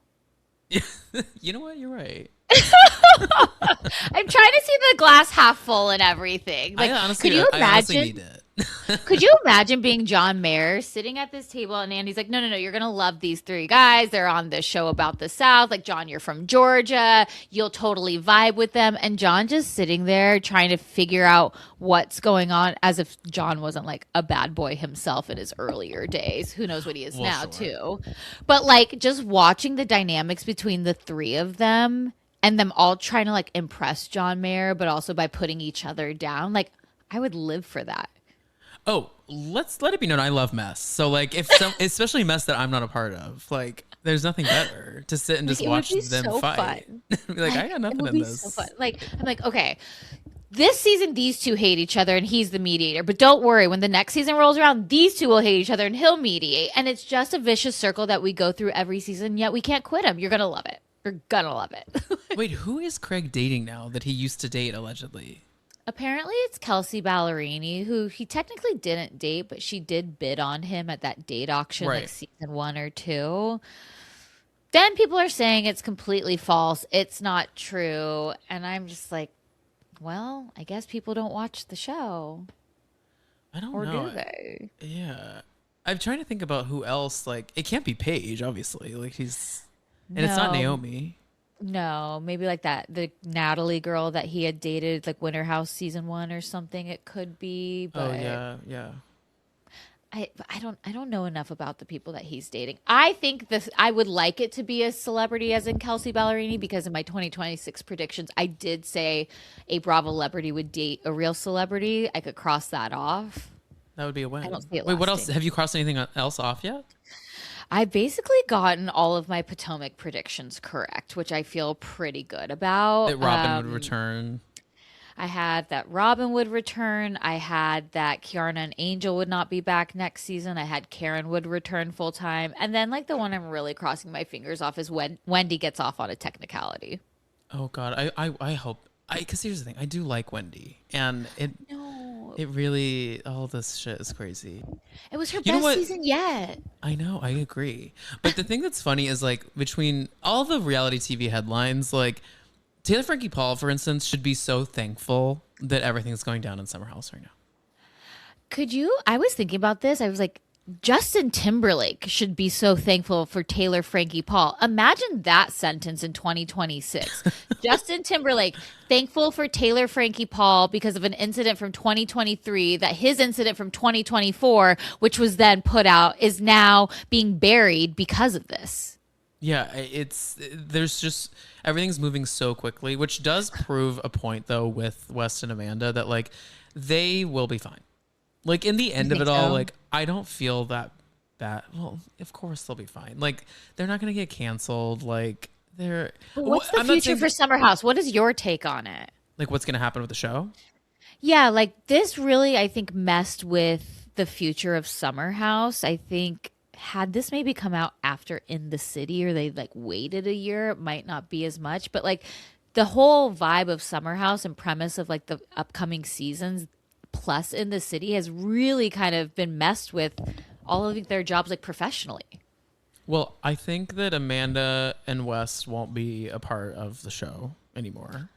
You know what? You're right. I'm trying to see the glass half full and everything. Like, could you imagine? I honestly need it. Could you imagine being John Mayer sitting at this table and Andy's like, no, you're going to love these three guys. They're on this show about the South. Like, John, you're from Georgia. You'll totally vibe with them. And John just sitting there trying to figure out what's going on, as if John wasn't like a bad boy himself in his earlier days. Who knows what he is now, too. But like just watching the dynamics between the three of them and them all trying to like impress John Mayer, but also by putting each other down. Like, I would live for that. Oh, let's let it be known I love mess. So like especially mess that I'm not a part of. Like there's nothing better to sit and just watch them fight. Be like, I got nothing in this. So fun. Like I'm like, okay, this season these two hate each other and he's the mediator. But don't worry, when the next season rolls around, these two will hate each other and he'll mediate. And it's just a vicious circle that we go through every season, yet we can't quit him. You're gonna love it. You're gonna love it. Wait, who is Craig dating now that he used to date allegedly? Apparently it's Kelsey Ballerini, who he technically didn't date, but she did bid on him at that date auction like season 1 or 2. Then people are saying it's completely false. It's not true. And I'm just like, well, I guess people don't watch the show. I don't know. Or do they? Yeah. I'm trying to think about who else. Like, it can't be Paige, obviously. Like, he's... And it's not Naomi. No, maybe like the Natalie girl that he had dated, like Winter House season 1 or something. It could be, but yeah. I don't know enough about the people that he's dating. I think I would like it to be a celebrity, as in Kelsey Ballerini, because in my 2026 predictions, I did say a Bravo celebrity would date a real celebrity. I could cross that off. That would be a win. I don't see it. Wait, what else? Have you crossed anything else off yet? I've basically gotten all of my Potomac predictions correct, which I feel pretty good about. That Robin would return. I had that Robin would return. I had that Kiarna and Angel would not be back next season. I had Karen would return full time. And then like the one I'm really crossing my fingers off is when Wendy gets off on a technicality. Oh God. I hope, because here's the thing. I do like Wendy, and it really, all this shit is crazy. It was her best season yet. I know, I agree. But the thing that's funny is like between all the reality TV headlines, like Taylor Frankie Paul, for instance, should be so thankful that everything's going down in Summer House right now. I was thinking about this. I was like, Justin Timberlake should be so thankful for Taylor Frankie Paul. Imagine that sentence in 2026. Justin Timberlake, thankful for Taylor Frankie Paul because of an incident from 2023, that his incident from 2024, which was then put out, is now being buried because of this. Yeah, there's just, everything's moving so quickly, which does prove a point though with West and Amanda that like they will be fine. Like in the end of it all, like I don't feel that bad. Well, of course they'll be fine. Like they're not going to get canceled. Like What's the future for Summer House? What is your take on it? Like what's going to happen with the show? Yeah, like this really, I think, messed with the future of Summer House. I think had this maybe come out after In the City or they like waited a year, it might not be as much. But like the whole vibe of Summer House and premise of like the upcoming seasons plus In the City has really kind of been messed with all of their jobs like professionally. Well, I think that Amanda and West won't be a part of the show anymore.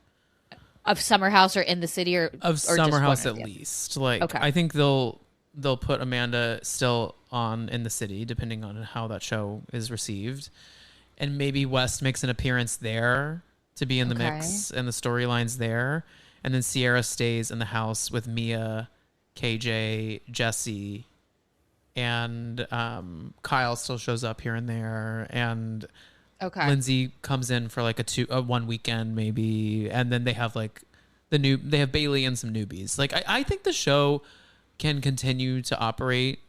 Of Summer House or In the City or Summer House at yeah. least. Like, Okay. I think they'll put Amanda still on In the City, depending on how that show is received, and maybe West makes an appearance there to be in the mix and the storylines there, and then Sierra stays in the house with Mia, KJ, Jesse, and Kyle still shows up here and there, and Lindsay comes in for like a 1 weekend maybe, and then they have like they have Bailey and some newbies. Like I think the show can continue to operate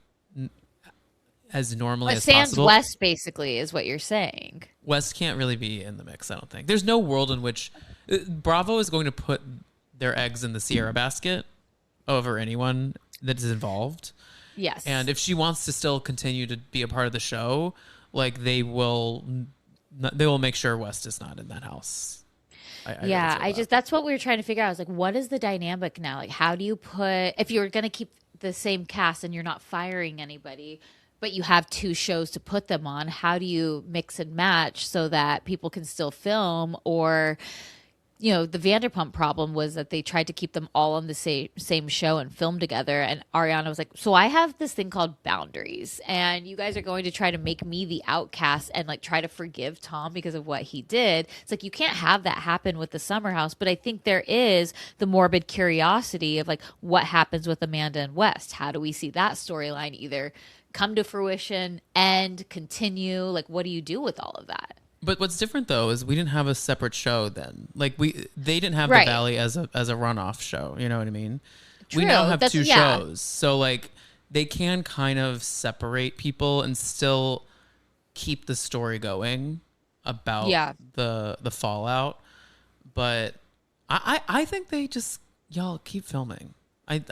as normally as possible. West basically is what you're saying. West can't really be in the mix, I don't think. There's no world in which Bravo is going to put their eggs in the Sierra basket over anyone that is involved. Yes. And if she wants to still continue to be a part of the show, like they will make sure West is not in that house. That's what we were trying to figure out. I was like, what is the dynamic now? Like, how do you put, if you're going to keep the same cast and you're not firing anybody, but you have 2 shows to put them on, how do you mix and match so that people can still film? Or, you know, the Vanderpump problem was that they tried to keep them all on the same show and film together. And Ariana was like, so I have this thing called boundaries, and you guys are going to try to make me the outcast and like try to forgive Tom because of what he did. It's like, you can't have that happen with the Summer House. But I think there is the morbid curiosity of like, what happens with Amanda and West? How do we see that storyline either come to fruition and continue? Like, what do you do with all of that? But what's different though is we didn't have a separate show then. Like they didn't have the Valley as a runoff show. You know what I mean? True. We now have 2 shows, so like they can kind of separate people and still keep the story going about the fallout. But I think they just y'all keep filming. And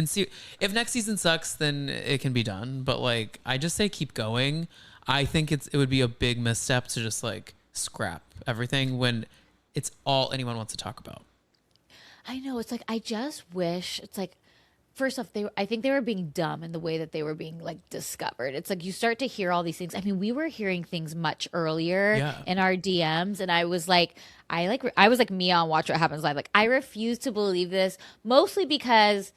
see if next season sucks, then it can be done. But like I just say keep going. I think it would be a big misstep to just like scrap everything when it's all anyone wants to talk about. I know. It's like, I just wish, it's like, first off, I think they were being dumb in the way that they were being like discovered. It's like you start to hear all these things. I mean, we were hearing things much earlier in our DMs, and I was like, I was like Mia on Watch What Happens Live. Like, I refuse to believe this, mostly because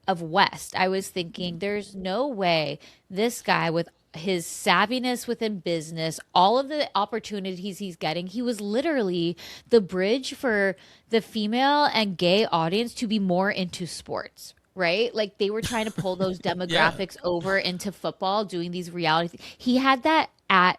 of West. I was thinking, there's no way this guy with his savviness within business, all of the opportunities he's getting, he was literally the bridge for the female and gay audience to be more into sports, right? Like they were trying to pull those demographics over into football, doing these reality he had that at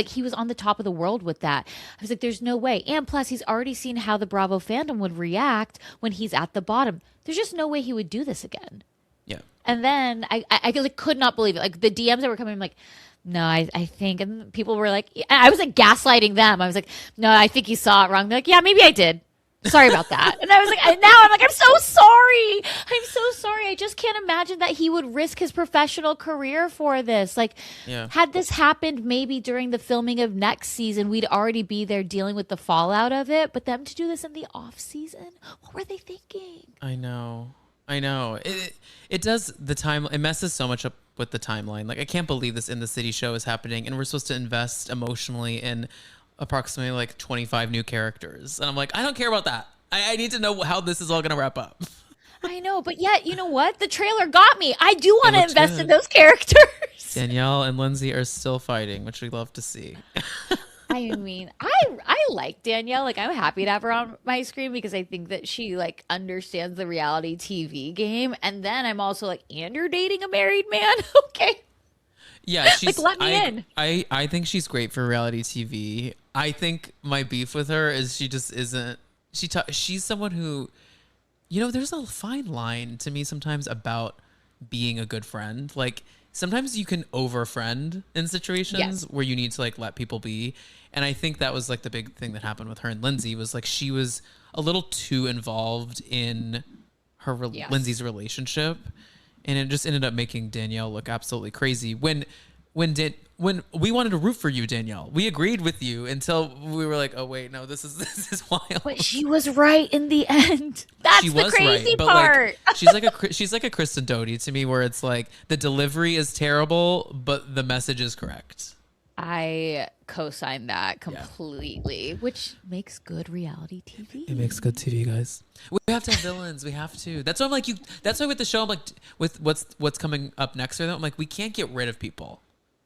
he was on the top of the world with that. I was like, there's no way. And plus he's already seen how the Bravo fandom would react when he's at the bottom. There's just no way he would do this again. Yeah. And then I like, could not believe it. Like the DMs that were coming, I'm like, no, I think, and people were like, I was like gaslighting them. I was like, no, I think you saw it wrong. They're like, yeah, maybe I did. Sorry about that. And I was like, and now I'm like, I'm so sorry. I'm so sorry. I just can't imagine that he would risk his professional career for this. Like, had this happened maybe during the filming of next season, we'd already be there dealing with the fallout of it. But them to do this in the off season, what were they thinking? I know. It does the time. It messes so much up with the timeline. Like I can't believe this In the City show is happening, and we're supposed to invest emotionally in approximately like 25 new characters. And I'm like, I don't care about that. I need to know how this is all going to wrap up. I know, but yet, you know what? The trailer got me. I do want to invest in those characters. Danielle and Lindsay are still fighting, which we love to see. I mean, I like Danielle. Like, I'm happy to have her on my screen because I think that she like understands the reality TV game. And then I'm also like, and you're dating a married man? Okay. Yeah, she's like, let me in. I think she's great for reality TV. I think my beef with her is she just isn't. She's someone who, you know, there's a fine line to me sometimes about being a good friend. Like sometimes you can over friend in situations where you need to like let people be. And I think that was like the big thing that happened with her and Lindsay was like she was a little too involved in her Lindsay's relationship, and it just ended up making Danielle look absolutely crazy. When we wanted to root for you, Danielle, we agreed with you until we were like, oh wait, no, this is wild. But she was right in the end. That's the crazy part. Like, she's like a Kristen Doty to me, where it's like the delivery is terrible, but the message is correct. I co-sign that completely, which makes good reality TV. It makes good TV, guys. We have to have villains. We have to. That's why I'm like you. That's why with the show, I'm like, with what's coming up next, I'm like, we can't get rid of people.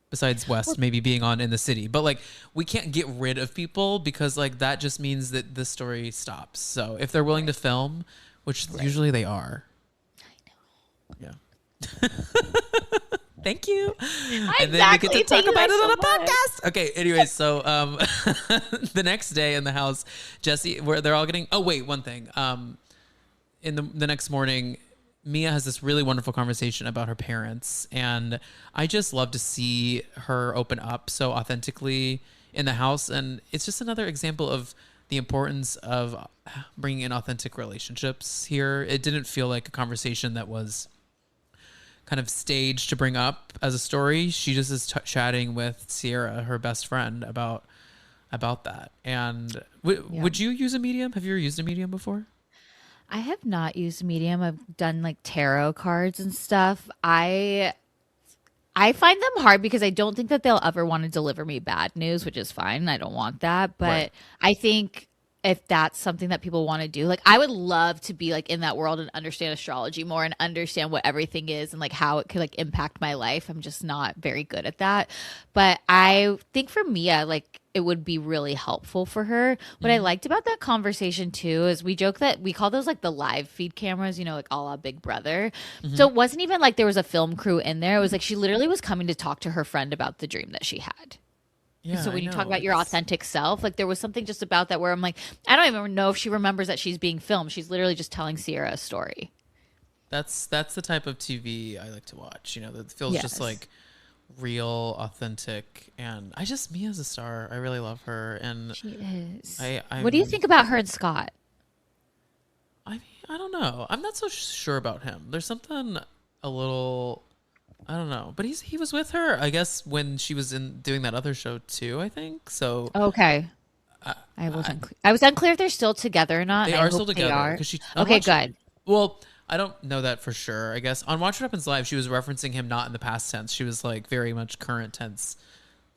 Besides West maybe being on In the City, but like we can't get rid of people because like that just means that the story stops. So if they're willing to film, which usually they are, I know. Yeah. Thank you. And then we get to talk about it on a podcast. Okay. Anyway, so the next day in the house, Jesse, where they're all getting. Oh wait, one thing. In the next morning, Mia has this really wonderful conversation about her parents, and I just love to see her open up so authentically in the house. And it's just another example of the importance of bringing in authentic relationships here. It didn't feel like a conversation that was kind of staged to bring up as a story. She just is chatting with Sierra, her best friend, about that. And would you use a medium? Have you ever used a medium before? I have not used Medium. I've done like tarot cards and stuff. I find them hard because I don't think that they'll ever want to deliver me bad news, which is fine. I don't want that. But I think if that's something that people want to do, like I would love to be like in that world and understand astrology more and understand what everything is and like how it could like impact my life. I'm just not very good at that. But I think for Mia, like it would be really helpful for her. What I liked about that conversation too is we joke that we call those like the live feed cameras, you know, like a la Big Brother. So it wasn't even like there was a film crew in there. It was like she literally was coming to talk to her friend about the dream that she had. Yeah, so when you talk about your authentic self, like there was something just about that where I'm like, I don't even know if she remembers that she's being filmed. She's literally just telling Sierra a story. That's the type of TV I like to watch. You know, that feels just like real, authentic, and Mia's a star. I really love her, and she is. What do you think about her and Scott? I mean, I don't know. I'm not so sure about him. There's something a little. I don't know, but he was with her, I guess, when she was doing that other show too, I think. So okay, I was unclear if they're still together or not. They are still together. Okay, good. Well, I don't know that for sure. I guess on Watch What Happens Live, she was referencing him not in the past tense. She was like very much current tense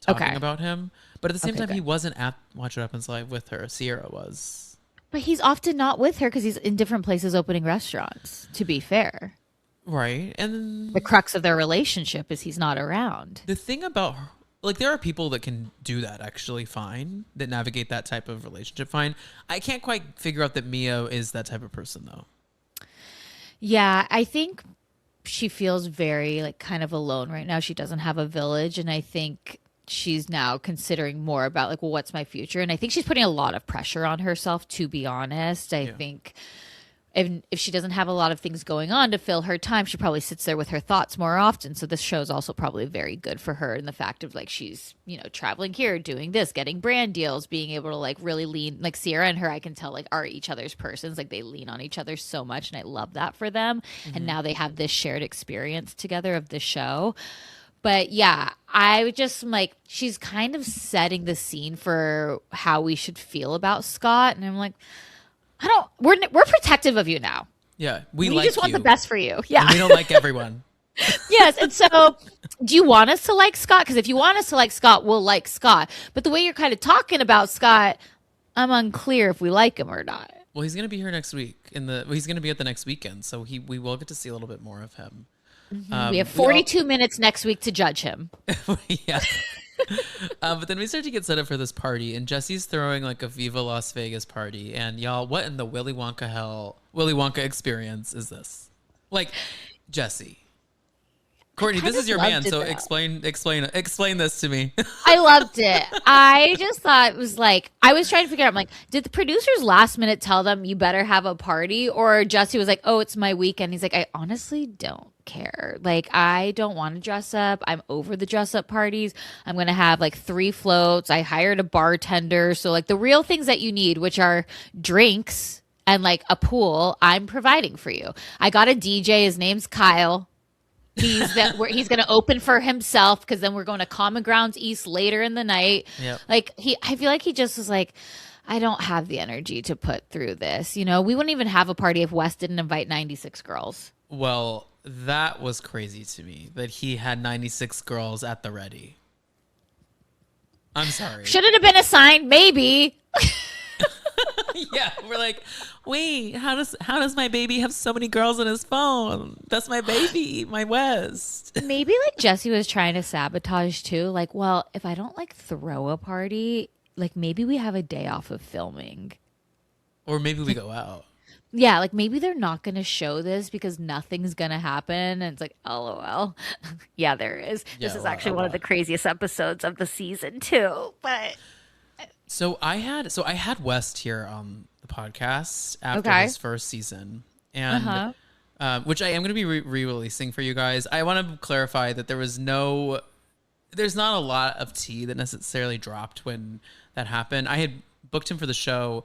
talking about him. But at the same time, he wasn't at Watch What Happens Live with her. Sierra was. But he's often not with her because he's in different places opening restaurants, to be fair. Right. And then the crux of their relationship is he's not around. The thing about her, like there are people that can do that actually fine, that navigate that type of relationship fine. I can't quite figure out that Mia is that type of person though. Yeah, I think she feels very like kind of alone right now. She doesn't have a village, and I think she's now considering more about like, well, what's my future? And I think she's putting a lot of pressure on herself, to be honest. I think if she doesn't have a lot of things going on to fill her time, she probably sits there with her thoughts more often. So this show is also probably very good for her in the fact of like she's, you know, traveling here, doing this, getting brand deals, being able to like really lean, like Sierra and her, I can tell like are each other's persons. Like they lean on each other so much, and I love that for them. And now they have this shared experience together of the show. But yeah, I just like, she's kind of setting the scene for how we should feel about Scott. And I'm like, we're protective of you now. Yeah. We just want the best for you. Yeah. And we don't like everyone. Yes. And so do you want us to like Scott? Because if you want us to like Scott, we'll like Scott. But the way you're kind of talking about Scott, I'm unclear if we like him or not. Well, he's going to be here next week. He's going to be at the next weekend. So we will get to see a little bit more of him. We have 42 minutes next week to judge him. Yeah. But then we start to get set up for this party, and Jesse's throwing like a Viva Las Vegas party. And y'all, what in the Willy Wonka experience is this? Like, Jesse. Courtney, this is your man, so though. explain this to me. I loved it. I just thought it was like, I was trying to figure out, I'm like, did the producers last minute tell them you better have a party? Or Jesse was like, oh, it's my weekend. He's like, I honestly don't care. Like, I don't want to dress up. I'm over the dress up parties. I'm going to have like 3 floats. I hired a bartender. So like the real things that you need, which are drinks and like a pool, I'm providing for you. I got a DJ. His name's Kyle. He's going to open for himself because then we're going to Common Grounds East later in the night. Yep. Like I feel like he just was like, I don't have the energy to put through this. You know, we wouldn't even have a party if Wes didn't invite 96 girls. Well, that was crazy to me that he had 96 girls at the ready. I'm sorry. Should it have been a sign? Maybe. Yeah, we're like, wait, how does my baby have so many girls on his phone? That's my baby, my West. Maybe like Jesse was trying to sabotage too. Like, well, if I don't like throw a party, like maybe we have a day off of filming. Or maybe we go out. Yeah, like maybe they're not going to show this because nothing's going to happen. And it's like, LOL. Yeah, there is. Yeah, this is actually one of the craziest episodes of the season too. But So I had West here on the podcast after his first season, and which I am going to be re-releasing for you guys. I want to clarify that there's not a lot of tea that necessarily dropped when that happened. I had booked him for the show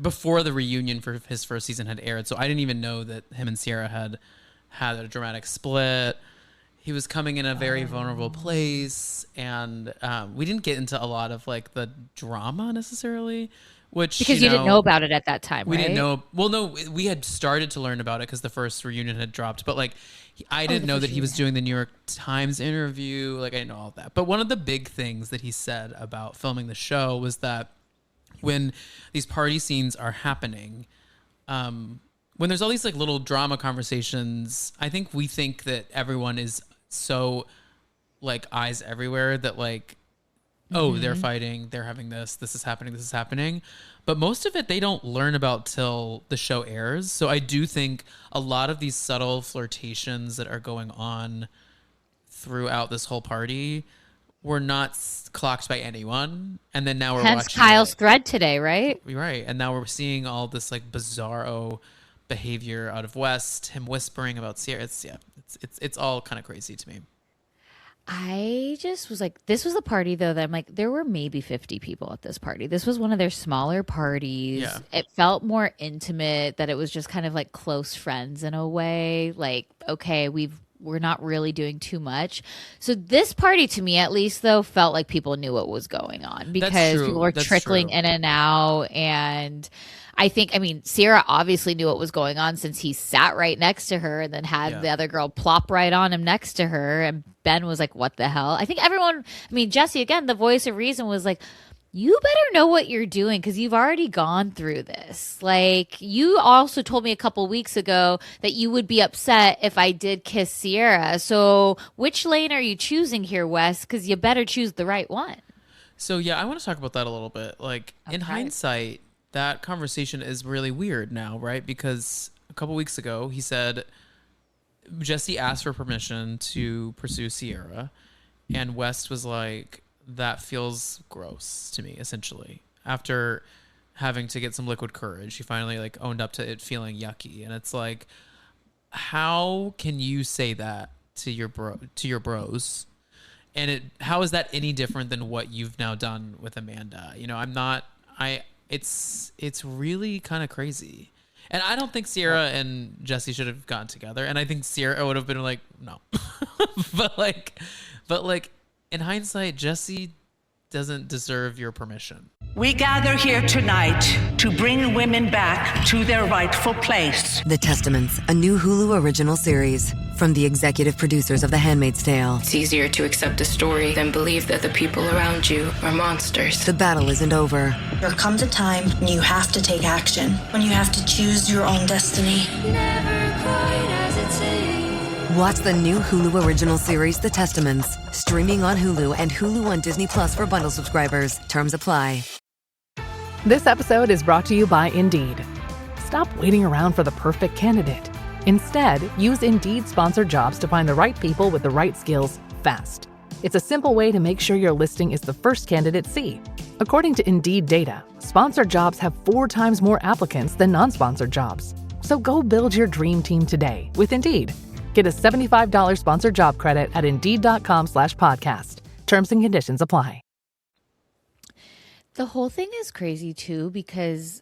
before the reunion for his first season had aired, so I didn't even know that him and Sierra had a dramatic split. He was coming in a very vulnerable place, and we didn't get into a lot of like the drama necessarily, which because you didn't know about it at that time, we right? didn't know. Well, no, we had started to learn about it because the first reunion had dropped, but like I didn't know that he was doing the New York Times interview. Like I didn't know all that. But one of the big things that he said about filming the show was that when these party scenes are happening, when there's all these like little drama conversations, I think we think that everyone is so like eyes everywhere that like, oh, they're fighting, they're having this is happening. But most of it they don't learn about till the show airs. So I do think a lot of these subtle flirtations that are going on throughout this whole party were not clocked by anyone. And then now we're Hence watching Kyle's thread today, right? Right. And now we're seeing all this like bizarro behavior out of West, him whispering about Sierra. It's all kind of crazy to me. I just was like, this was a party though that I'm like, there were maybe 50 people at this party. This was one of their smaller parties. Yeah. It felt more intimate, that it was just kind of like close friends in a way. Like, okay, we're not really doing too much. So this party to me at least though felt like people knew what was going on because people were trickling in and out. And I mean, Sierra obviously knew what was going on since he sat right next to her and then had the other girl plop right on him next to her. And Ben was like, what the hell? I think Jesse, again, the voice of reason was like, you better know what you're doing because you've already gone through this. Like, you also told me a couple weeks ago that you would be upset if I did kiss Sierra. So which lane are you choosing here, Wes? Because you better choose the right one. So, yeah, I want to talk about that a little bit. Like, in hindsight, that conversation is really weird now, right? Because a couple weeks ago, he said Jesse asked for permission to pursue Sierra, and West was like, that feels gross to me, essentially. After having to get some liquid courage, he finally like owned up to it feeling yucky. And it's like, how can you say that to your bros? And how is that any different than what you've now done with Amanda? You know, it's really kind of crazy. And I don't think Sierra and Jesse should have gotten together. And I think Sierra would have been like, no. but like in hindsight, Jesse doesn't deserve your permission. We gather here tonight to bring women back to their rightful place. The Testaments, a new Hulu original series from the executive producers of The Handmaid's Tale. It's easier to accept a story than believe that the people around you are monsters. The battle isn't over. There comes a time when you have to take action, when you have to choose your own destiny. Never quite as it seems. Watch the new Hulu original series, The Testaments, streaming on Hulu and Hulu on Disney Plus for bundle subscribers. Terms apply. This episode is brought to you by Indeed. Stop waiting around for the perfect candidate. Instead, use Indeed sponsored jobs to find the right people with the right skills fast. It's a simple way to make sure your listing is the first candidates see. According to Indeed data, sponsored jobs have 4 times more applicants than non-sponsored jobs. So go build your dream team today with Indeed. Get a $75 sponsored job credit at Indeed.com/podcast. Terms and conditions apply. The whole thing is crazy too, because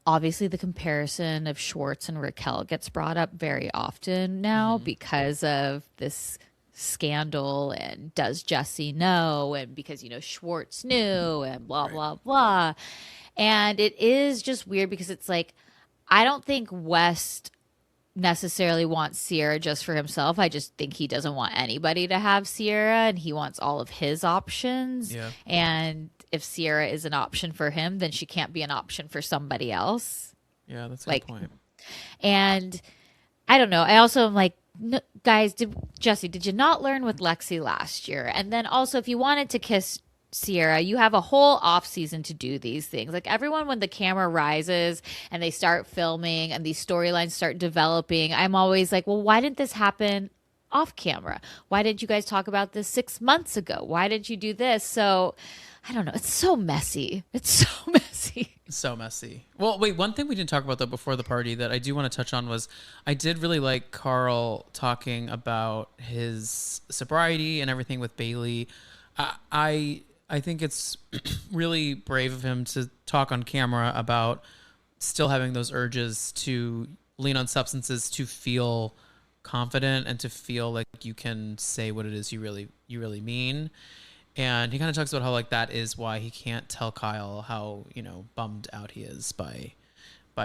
obviously the comparison of Schwartz and Raquel gets brought up very often now because of this scandal and does Jesse know, and because Schwartz knew and blah blah blah. And it is just weird because it's like, I don't think West necessarily wants Sierra just for himself. I just think he doesn't want anybody to have Sierra, and he wants all of his options. Yeah. And if Sierra is an option for him, then she can't be an option for somebody else. Yeah, that's a good point. And I don't know. I also am like, no, guys, Jesse, did you not learn with Lexi last year? And then also, if you wanted to kiss Sierra, you have a whole off season to do these things. Like everyone, when the camera rises and they start filming and these storylines start developing, I'm always like, well, why didn't this happen off camera? Why didn't you guys talk about this 6 months ago? Why didn't you do this? So I don't know. It's so messy. It's so messy. So messy. Well, wait, one thing we didn't talk about though before the party that I do want to touch on was I did really like Carl talking about his sobriety and everything with Bailey. I think it's really brave of him to talk on camera about still having those urges to lean on substances to feel confident and to feel like you can say what it is you really mean. And he kind of talks about how like that is why he can't tell Kyle how, bummed out he is by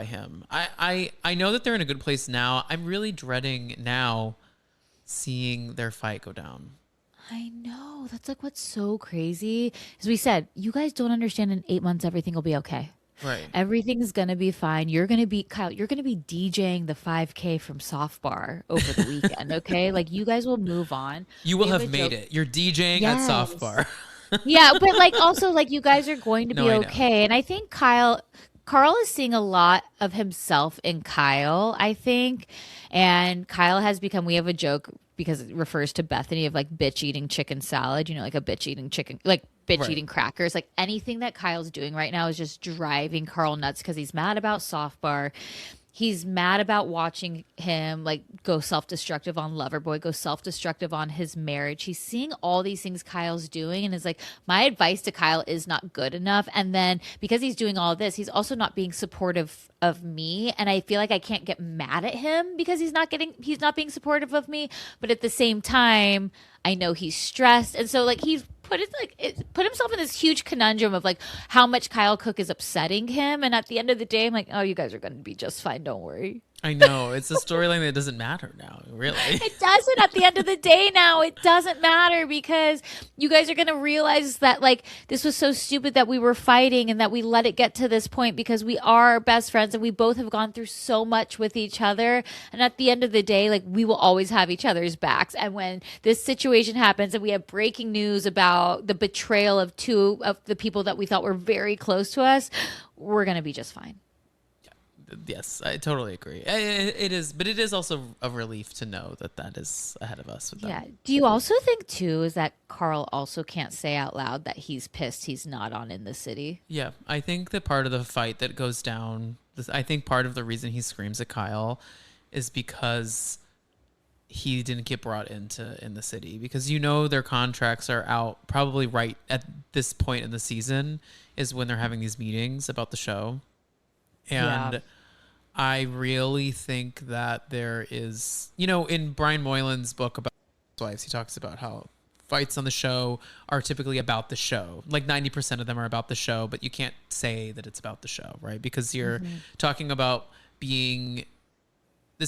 him. I know that they're in a good place now. I'm really dreading now seeing their fight go down. I know. That's like what's so crazy. As we said, you guys don't understand in 8 months everything will be okay. Right. Everything's going to be fine. You're going to be, Kyle, you're going to be DJing the 5K from Soft Bar over the weekend, okay? Like, you guys will move on. You will have made it. You're DJing at Soft Bar. Yeah, but like also like you guys are going to be okay. And I think Carl is seeing a lot of himself in Kyle, I think. And Kyle has become, we have a joke because it refers to Bethany of like bitch eating chicken salad, like a bitch eating chicken, like bitch eating crackers. Like anything that Kyle's doing right now is just driving Carl nuts because he's mad about Soft Bar. He's mad about watching him like go self-destructive on Loverboy, go self-destructive on his marriage. He's seeing all these things Kyle's doing and is like, my advice to Kyle is not good enough. And then because he's doing all of this, he's also not being supportive of me. And I feel like I can't get mad at him because he's not being supportive of me. But at the same time, I know he's stressed. And so like he's put himself in this huge conundrum of like how much Kyle Cook is upsetting him. And at the end of the day, I'm like, oh, you guys are going to be just fine. Don't worry. I know. It's a storyline that doesn't matter now, really. It doesn't at the end of the day now. It doesn't matter because you guys are going to realize that like this was so stupid that we were fighting and that we let it get to this point because we are best friends and we both have gone through so much with each other. And at the end of the day, like we will always have each other's backs. And when this situation happens and we have breaking news about the betrayal of 2 of the people that we thought were very close to us, we're going to be just fine. Yes, I totally agree. It is, but it is also a relief to know that is ahead of us. With yeah. Do you also think too is that Carl also can't say out loud that he's pissed he's not on In the City? Yeah, I think that part of the fight that goes down, I think part of the reason he screams at Kyle is because he didn't get brought into In the City because their contracts are out probably right at this point in the season is when they're having these meetings about the show. And I really think that there is, in Brian Moylan's book about wives, he talks about how fights on the show are typically about the show. Like 90% of them are about the show, but you can't say that it's about the show, right? Because you're talking about this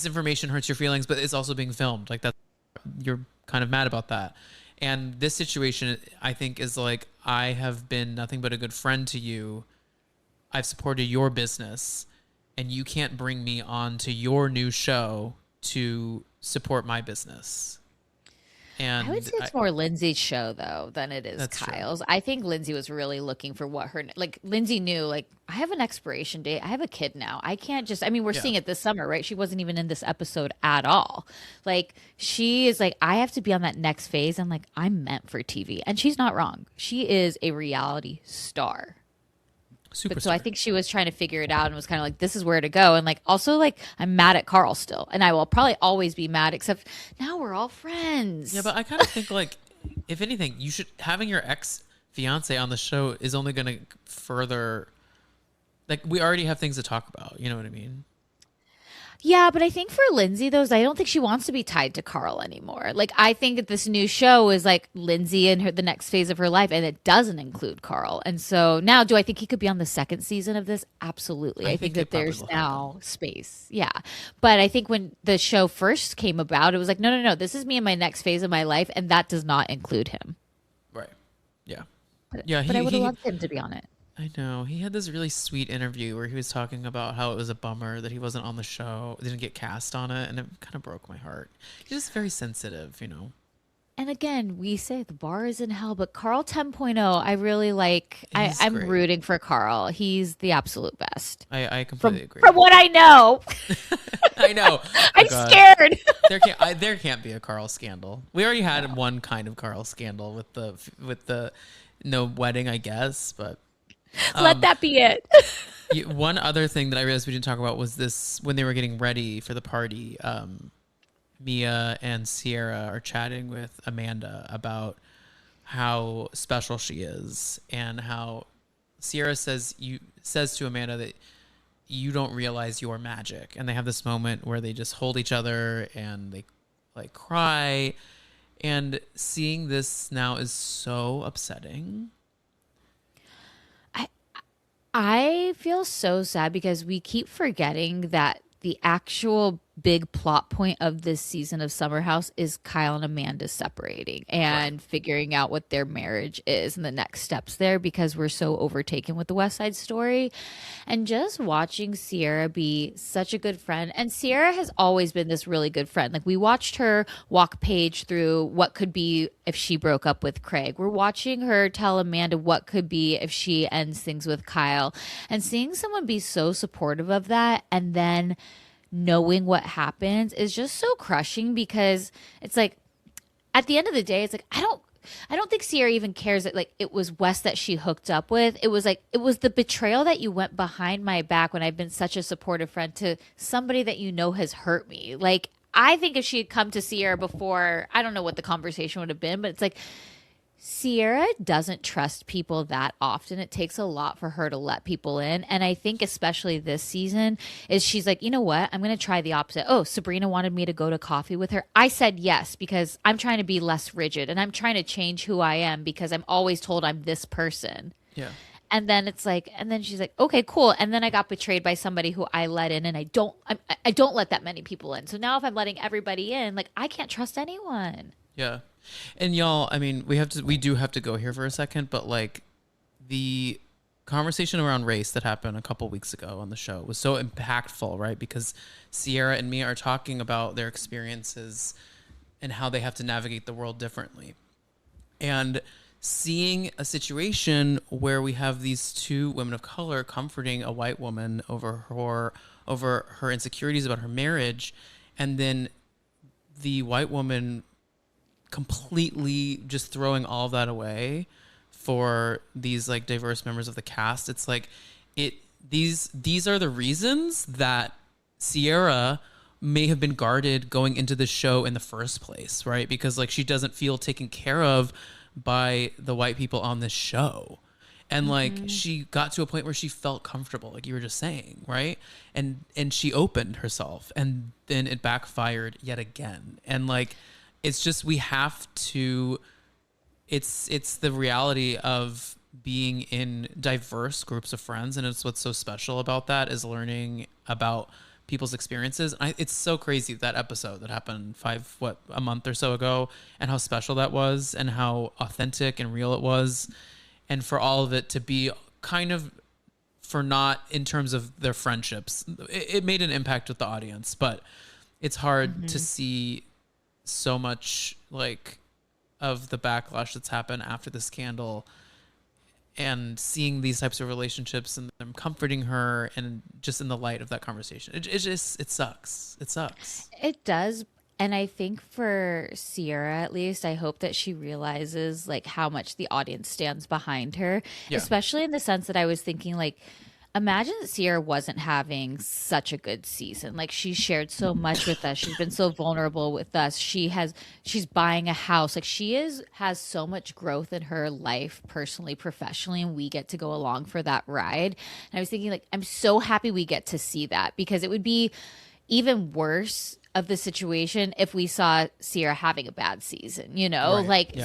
information hurts your feelings, but it's also being filmed. Like you're kind of mad about that. And this situation, I think, is like, I have been nothing but a good friend to you. I've supported your business. And you can't bring me on to your new show to support my business. And I would say it's more Lindsay's show though than it is Kyle's. True. I think Lindsay was really looking for what her Lindsay knew I have an expiration date. I have a kid now. I can't just we're seeing it this summer, right? She wasn't even in this episode at all. She is I have to be on that next phase. I'm I'm meant for TV. And she's not wrong. She is a reality star. But so I think she was trying to figure it out and was kind of this is where to go. And also I'm mad at Carl still. And I will probably always be mad, except now we're all friends. Yeah, but I kind of think if anything, you should having your ex-fiance on the show is only going to further, we already have things to talk about. You know what I mean? Yeah, but I think for Lindsay, though, I don't think she wants to be tied to Carl anymore. I think that this new show is Lindsay and the next phase of her life, and it doesn't include Carl. And so now, do I think he could be on the second season of this? Absolutely. I think that there's now space. Yeah. But I think when the show first came about, it was no, this is me in my next phase of my life, and that does not include him. Right. Yeah. But I would have loved him to be on it. I know. He had this really sweet interview where he was talking about how it was a bummer that he wasn't on the show, didn't get cast on it, and it kind of broke my heart. He's just very sensitive, And again, we say the bar is in hell, but Carl 10.0, I really like. I'm rooting for Carl. He's the absolute best. I completely agree. From what I know. I know. I'm scared. There can't be a Carl scandal. We already had one kind of Carl scandal with the no wedding, I guess, but... Let that be it. One other thing that I realized we didn't talk about was this when they were getting ready for the party. Mia and Sierra are chatting with Amanda about how special she is and how Sierra says to Amanda that you don't realize your magic. And they have this moment where they just hold each other and they cry. And seeing this now is so upsetting. I feel so sad because we keep forgetting that the actual big plot point of this season of Summer House is Kyle and Amanda separating and figuring out what their marriage is and the next steps there, because we're so overtaken with the West Side Story. And just watching Sierra be such a good friend. And Sierra has always been this really good friend. We watched her walk Paige through what could be if she broke up with Craig. We're watching her tell Amanda what could be if she ends things with Kyle. And seeing someone be so supportive of that and then knowing what happens is just so crushing, because it's at the end of the day, it's I don't think Sierra even cares that it was Wes that she hooked up with. It was it was the betrayal that you went behind my back when I've been such a supportive friend to somebody that has hurt me. I think if she had come to Sierra before, I don't know what the conversation would have been, but it's Sierra doesn't trust people that often. It takes a lot for her to let people in. And I think especially this season is she's you know what? I'm going to try the opposite. Oh, Sabrina wanted me to go to coffee with her. I said yes because I'm trying to be less rigid and I'm trying to change who I am because I'm always told I'm this person. Yeah. And then it's and then she's okay, cool. And then I got betrayed by somebody who I let in, and I don't let that many people in. So now if I'm letting everybody in, I can't trust anyone. Yeah. And y'all, I mean, we do have to go here for a second, but the conversation around race that happened a couple weeks ago on the show was so impactful, right? Because Sierra and Mia are talking about their experiences and how they have to navigate the world differently. And seeing a situation where we have these two women of color comforting a white woman over her insecurities about her marriage, and then the white woman completely just throwing all of that away for these diverse members of the cast. It's these are the reasons that Sierra may have been guarded going into the show in the first place, right? Because she doesn't feel taken care of by the white people on this show. And she got to a point where she felt comfortable, like you were just saying, right? And she opened herself, and then it backfired yet again. And it's just, we have to, it's the reality of being in diverse groups of friends. And it's what's so special about that is learning about people's experiences. It's so crazy, that episode that happened a month or so ago, and how special that was and how authentic and real it was. And for all of it to be kind of, for not in terms of their friendships, it made an impact with the audience, but it's hard to see so much of the backlash that's happened after the scandal, and seeing these types of relationships and them comforting her, and just in the light of that conversation, it sucks. It sucks. It does. And I think for Sierra, at least, I hope that she realizes like how much the audience stands behind her, especially in the sense that I was thinking like, imagine that Sierra wasn't having such a good season. Like, she shared so much with us. She's been so vulnerable with us. She's buying a house. Like, has so much growth in her life, personally, professionally, and we get to go along for that ride. And I was thinking, like, I'm so happy we get to see that, because it would be even worse of the situation if we saw Sierra having a bad season,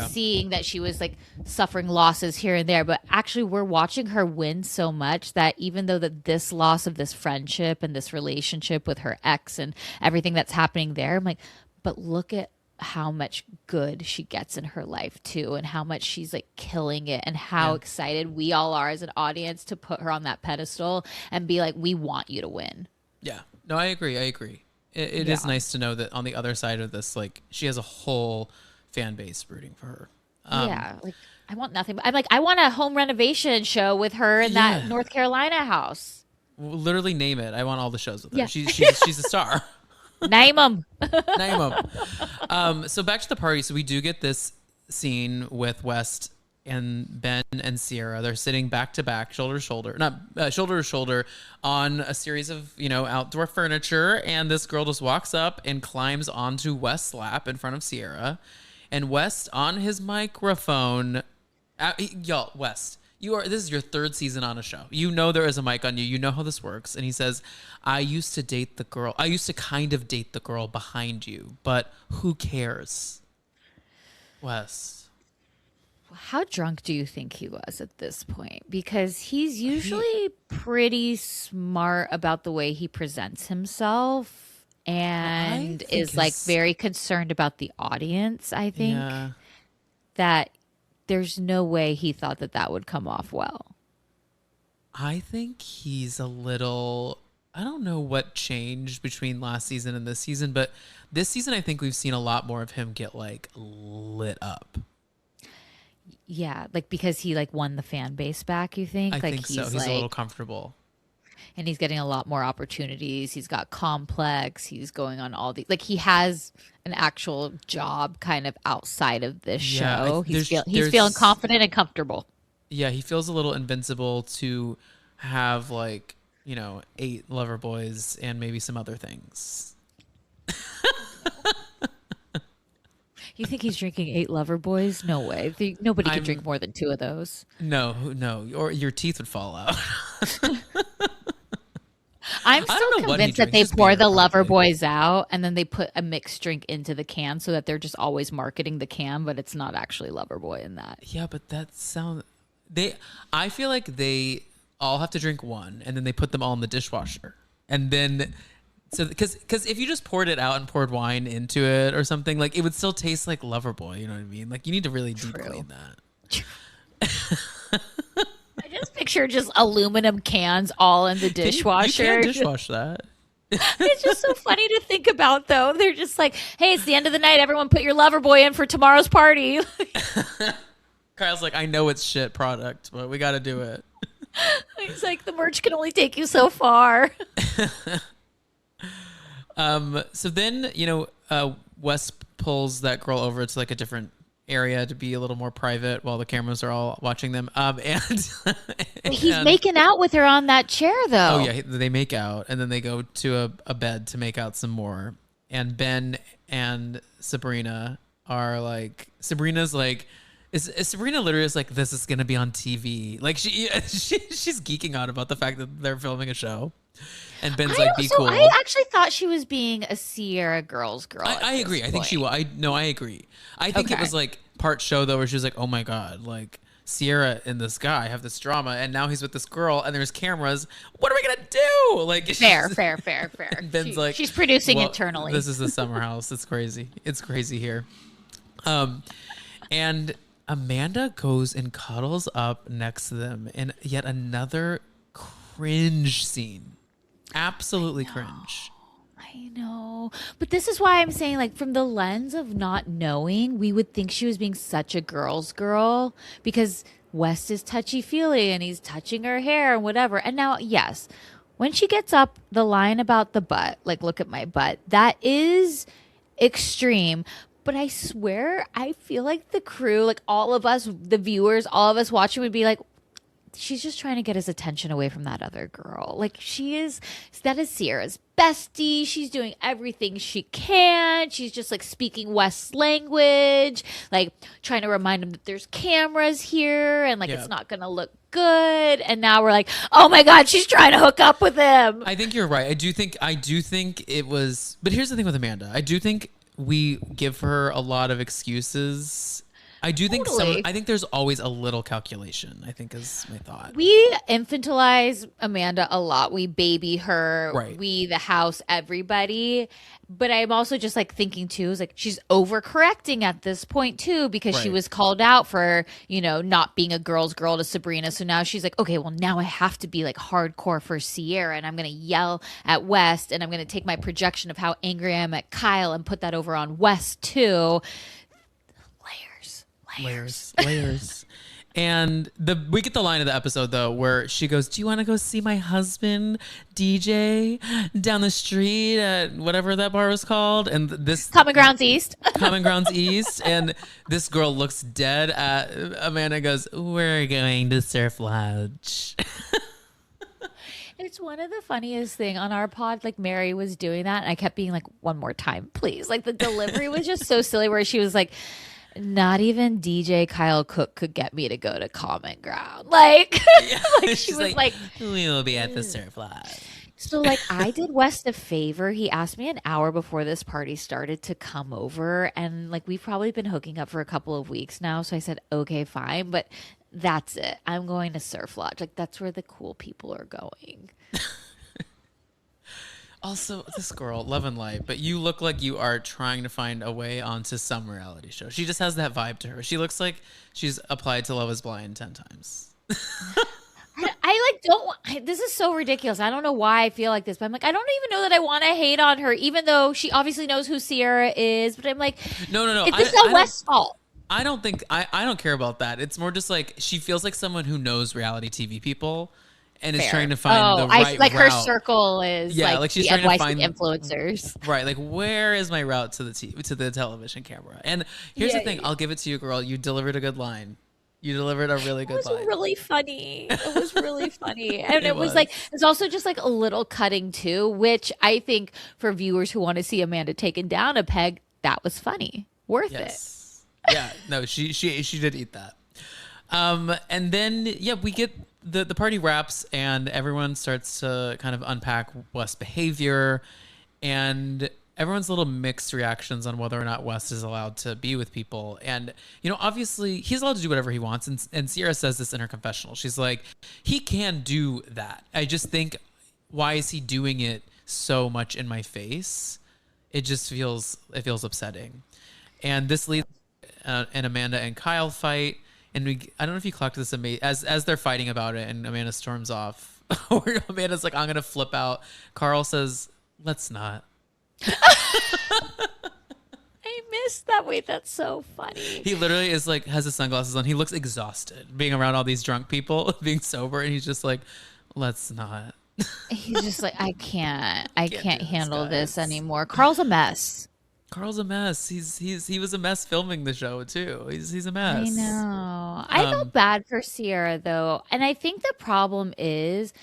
seeing that she was like suffering losses here and there, but actually we're watching her win so much that even though that this loss of this friendship and this relationship with her ex and everything that's happening there, I'm like, but look at how much good she gets in her life too, and how much she's like killing it, and how excited we all are as an audience to put her on that pedestal and be like, we want you to win. Yeah, no, I agree. It is nice to know that on the other side of this, like, she has a whole fan base rooting for her. Like, I want nothing. I'm like, I want a home renovation show with her in that North Carolina house. We'll literally name it. I want all the shows with her. Yeah. She's a star. Name them. Name them. So back to the party. So we do get this scene with West and Ben and Sierra. They're sitting back to back, shoulder to shoulder on a series of, outdoor furniture. And this girl just walks up and climbs onto West's lap in front of Sierra. And West on his microphone, y'all, West, this is your third season on a show. There is a mic on you. You know how this works. And he says, I used to kind of date the girl behind you, but who cares? West. How drunk do you think he was at this point? Because he's usually pretty smart about the way he presents himself, and is like very concerned about the audience. I think that there's no way he thought that would come off well. I think he's a little, I don't know what changed between last season and this season, but this season I think we've seen a lot more of him get like lit up. Yeah, like because he like won the fan base back, you think? I like think so. He's a little comfortable. And he's getting a lot more opportunities. He's got Complex. He's going on all the, like, he has an actual job kind of outside of this show. He's feeling confident and comfortable. Yeah, he feels a little invincible to have 8 lover boys and maybe some other things. You think he's drinking 8 lover boys? No way. Nobody can drink more than 2 of those. No, or your teeth would fall out. I'm still convinced that they pour the lover boys out and then they put a mixed drink into the can so that they're just always marketing the can, but it's not actually lover boy in that. Yeah, but I feel like they all have to drink one and then they put them all in the dishwasher. And then, because if you just poured it out and poured wine into it or something, like, it would still taste like lover boy. You know what I mean? Like, you need to really deep clean that. I just picture just aluminum cans all in the dishwasher. You can't dishwash that. It's just so funny to think about, though. They're just like, hey, it's the end of the night. Everyone put your lover boy in for tomorrow's party. Kyle's like, I know it's shit product, but we got to do it. He's like, the merch can only take you so far. So then, Wes pulls that girl over to like a different area to be a little more private while the cameras are all watching them. And he's making out with her on that chair, though. Oh yeah, they make out, and then they go to a bed to make out some more. And Ben and Sabrina are like, Sabrina literally is like, this is gonna be on TV. Like she's geeking out about the fact that they're filming a show. And Ben's like, be cool. I actually thought she was being a Sierra Girls girl. I agree. I think she was. I agree. I think it was like part show though, where she was like, oh my God, like Sierra and this guy have this drama, and now he's with this girl, and there's cameras. What are we gonna do? Like, fair. And Ben's like, she's producing internally. This is the Summer House. It's crazy. It's crazy here. And Amanda goes and cuddles up next to them in yet another cringe scene. Absolutely cringe. I I know. But this is why I'm saying, like, from the lens of not knowing, we would think she was being such a girl's girl because West is touchy-feely and he's touching her hair and whatever. And now, yes, when she gets up, the line about the butt, like, look at my butt, that is extreme. But I swear, I feel like the crew, like all of us, the viewers, all of us watching would be like, she's just trying to get his attention away from that other girl. Like that is Sierra's bestie. She's doing everything she can. She's just like speaking West's language, like trying to remind him that there's cameras here and like it's not going to look good. And now we're like, oh my God, she's trying to hook up with him. I think you're right. I do think it was, but here's the thing with Amanda. I do think we give her a lot of excuses. I do think I think there's always a little calculation, I think is my thought. We infantilize Amanda a lot. We baby her. Right. We, the house, everybody. But I'm also just like thinking too, is like she's overcorrecting at this point too, because she was called out for, not being a girl's girl to Sabrina. So now she's like, okay, well now I have to be like hardcore for Sierra and I'm going to yell at West and I'm going to take my projection of how angry I am at Kyle and put that over on West too. Layers. And we get the line of the episode though where she goes, do you want to go see my husband DJ down the street at whatever that bar was called? And this Common Grounds East. And this girl looks dead at Amanda, goes, we're going to Surf Lodge. It's one of the funniest thing on our pod. Like Mary was doing that and I kept being like, one more time, please. Like the delivery was just so silly where she was like, not even DJ Kyle Cook could get me to go to Common Ground. Like, she was like, we'll be at the Surf Lodge. So like I did West a favor. He asked me an hour before this party started to come over. And like we've probably been hooking up for a couple of weeks now. So I said, okay, fine. But that's it. I'm going to Surf Lodge. Like that's where the cool people are going. Also, this girl, Love and Light, but you look like you are trying to find a way onto some reality show. She just has that vibe to her. She looks like she's applied to Love is Blind 10 times. This is so ridiculous. I don't know why I feel like this, but I'm like, I don't even know that I want to hate on her, even though she obviously knows who Sierra is. But I'm like, no. It's not West's fault. I don't care about that. It's more just like she feels like someone who knows reality TV people. And is trying to find the right route. Her circle is like she's the trying NYC to find influencers. Right, like where is my route to the television camera? And here's the thing, I'll give it to you, girl. You delivered a good line. You delivered a really good line. It was really funny. It was really funny. And it was like, it's also just like a little cutting too, which I think for viewers who want to see Amanda taken down a peg, that was funny. Worth it. Yeah, no, she did eat that. And then, we get the party wraps and everyone starts to kind of unpack West's behavior and everyone's little mixed reactions on whether or not West is allowed to be with people. And, obviously he's allowed to do whatever he wants. And Sierra says this in her confessional. She's like, he can do that. I just think, why is he doing it so much in my face? It feels upsetting. And this leads an Amanda and Kyle fight. And I don't know if you clocked this as they're fighting about it and Amanda storms off. Or Amanda's like, I'm going to flip out. Carl says, let's not. I missed that. Wait, that's so funny. He literally is like, has his sunglasses on. He looks exhausted being around all these drunk people, being sober. And he's just like, let's not. He's just like, I can't handle this anymore. Carl's a mess. Carl's a mess. He was a mess filming the show too. He's a mess. I know. I felt bad for Sierra though, and I think the problem is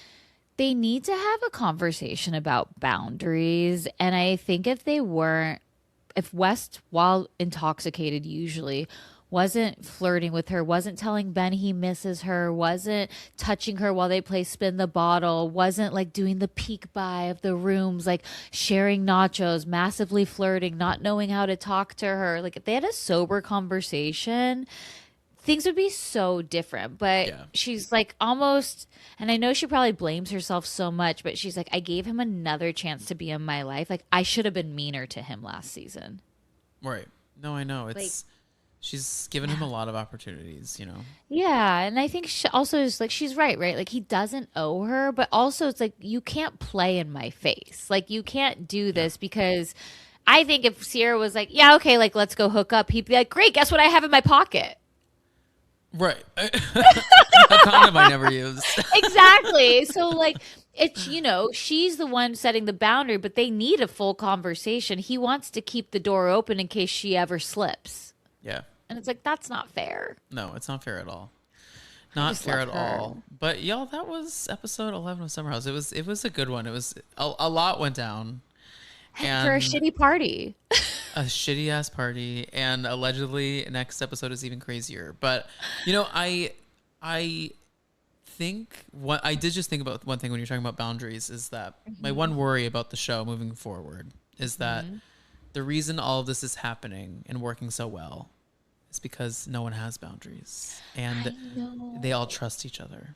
they need to have a conversation about boundaries. And I think if West, while intoxicated, usually wasn't flirting with her, wasn't telling Ben he misses her, wasn't touching her while they play spin the bottle, wasn't like doing the peek by of the rooms, like sharing nachos, massively flirting, not knowing how to talk to her. Like if they had a sober conversation, things would be so different. But she's like almost, and I know she probably blames herself so much, but she's like, I gave him another chance to be in my life. Like I should have been meaner to him last season. Right. No, I know. She's given him a lot of opportunities, you know? Yeah. And I think she also is like, she's right? Like, he doesn't owe her, but also it's like, you can't play in my face. Like, you can't do this because I think if Sierra was like, yeah, okay, like, let's go hook up, he'd be like, great, guess what I have in my pocket? Right. A condom I never used. Exactly. So, like, it's, you know, she's the one setting the boundary, but they need a full conversation. He wants to keep the door open in case she ever slips. Yeah. And it's like, that's not fair. No, it's not fair at all. Not fair at all. But y'all, that was episode 11 of Summer House. It was a good one. It was a lot went down. And for a shitty party. A shitty ass party, and allegedly next episode is even crazier. But you know, I think what I did just think about one thing when you're talking about boundaries is that my one worry about the show moving forward is that the reason all of this is happening and working so well is because no one has boundaries and they all trust each other.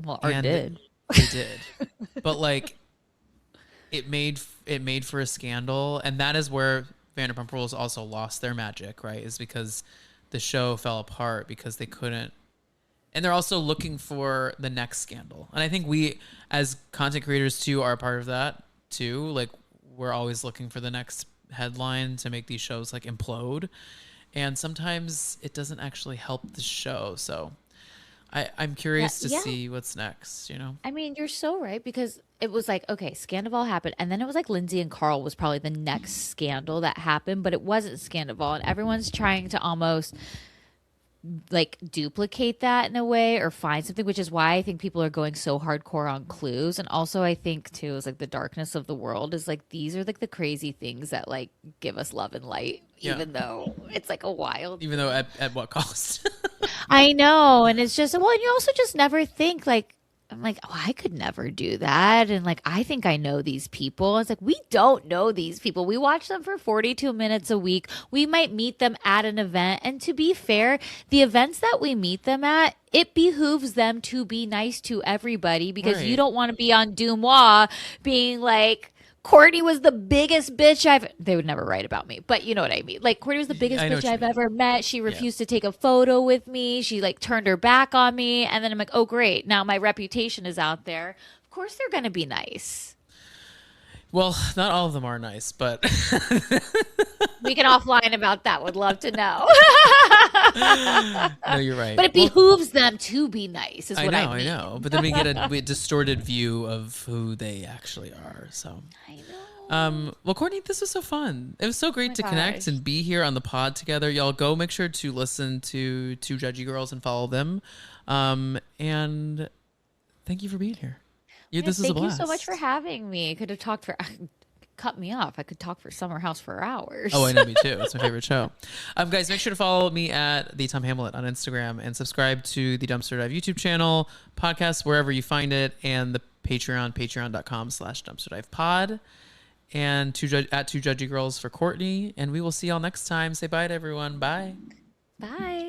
Well, or did. They did. But like it made for a scandal, and that is where Vanderpump Rules also lost their magic, right? Is because the show fell apart because they couldn't, and they're also looking for the next scandal. And I think we as content creators too are a part of that too. Like we're always looking for the next headline to make these shows like implode. And sometimes it doesn't actually help the show. So I'm curious to see what's next, you know? I mean, you're so right, because it was like, okay, Scandival happened. And then it was like Lindsay and Carl was probably the next scandal that happened, but it wasn't Scandival. And everyone's trying to almost like duplicate that in a way or find something, which is why I think people are going so hardcore on clues. And also I think too is like the darkness of the world is like these are like the crazy things that like give us love and light, even though it's like a wild, even though at what cost? I know. And it's just, well, and you also just never think like, I'm like, oh, I could never do that. And like, I think I know these people. It's like, we don't know these people. We watch them for 42 minutes a week. We might meet them at an event. And to be fair, the events that we meet them at, it behooves them to be nice to everybody because you don't want to be on Dumois being like, Courtney was the biggest bitch they would never write about me, but you know what I mean? Like, Courtney was the biggest bitch I've ever met. She refused to take a photo with me. She like turned her back on me. And then I'm like, oh, great. Now my reputation is out there. Of course they're going to be nice. Well, not all of them are nice, but we can offline about that. Would love to know. No, you're right. But it behooves them to be nice is what I mean. I know. But then we get a distorted view of who they actually are. So I know. Well, Courtney, this was so fun. It was so great to connect and be here on the pod together. Y'all go make sure to listen to Two Judgey Girls and follow them. And thank you for being here. This was a blast. Thank you so much for having me. I could have talked for cut me off. I could talk for Summer House for hours. Oh, I know, me too. It's my favorite show. Guys, make sure to follow me at the Tom Hamlet on Instagram and subscribe to the Dumpster Dive YouTube channel, podcast wherever you find it, and the Patreon, patreon.com/dumpsterdivepod, and at Two Judgey Girls for Courtney. And we will see y'all next time. Say bye to everyone. Bye. Bye.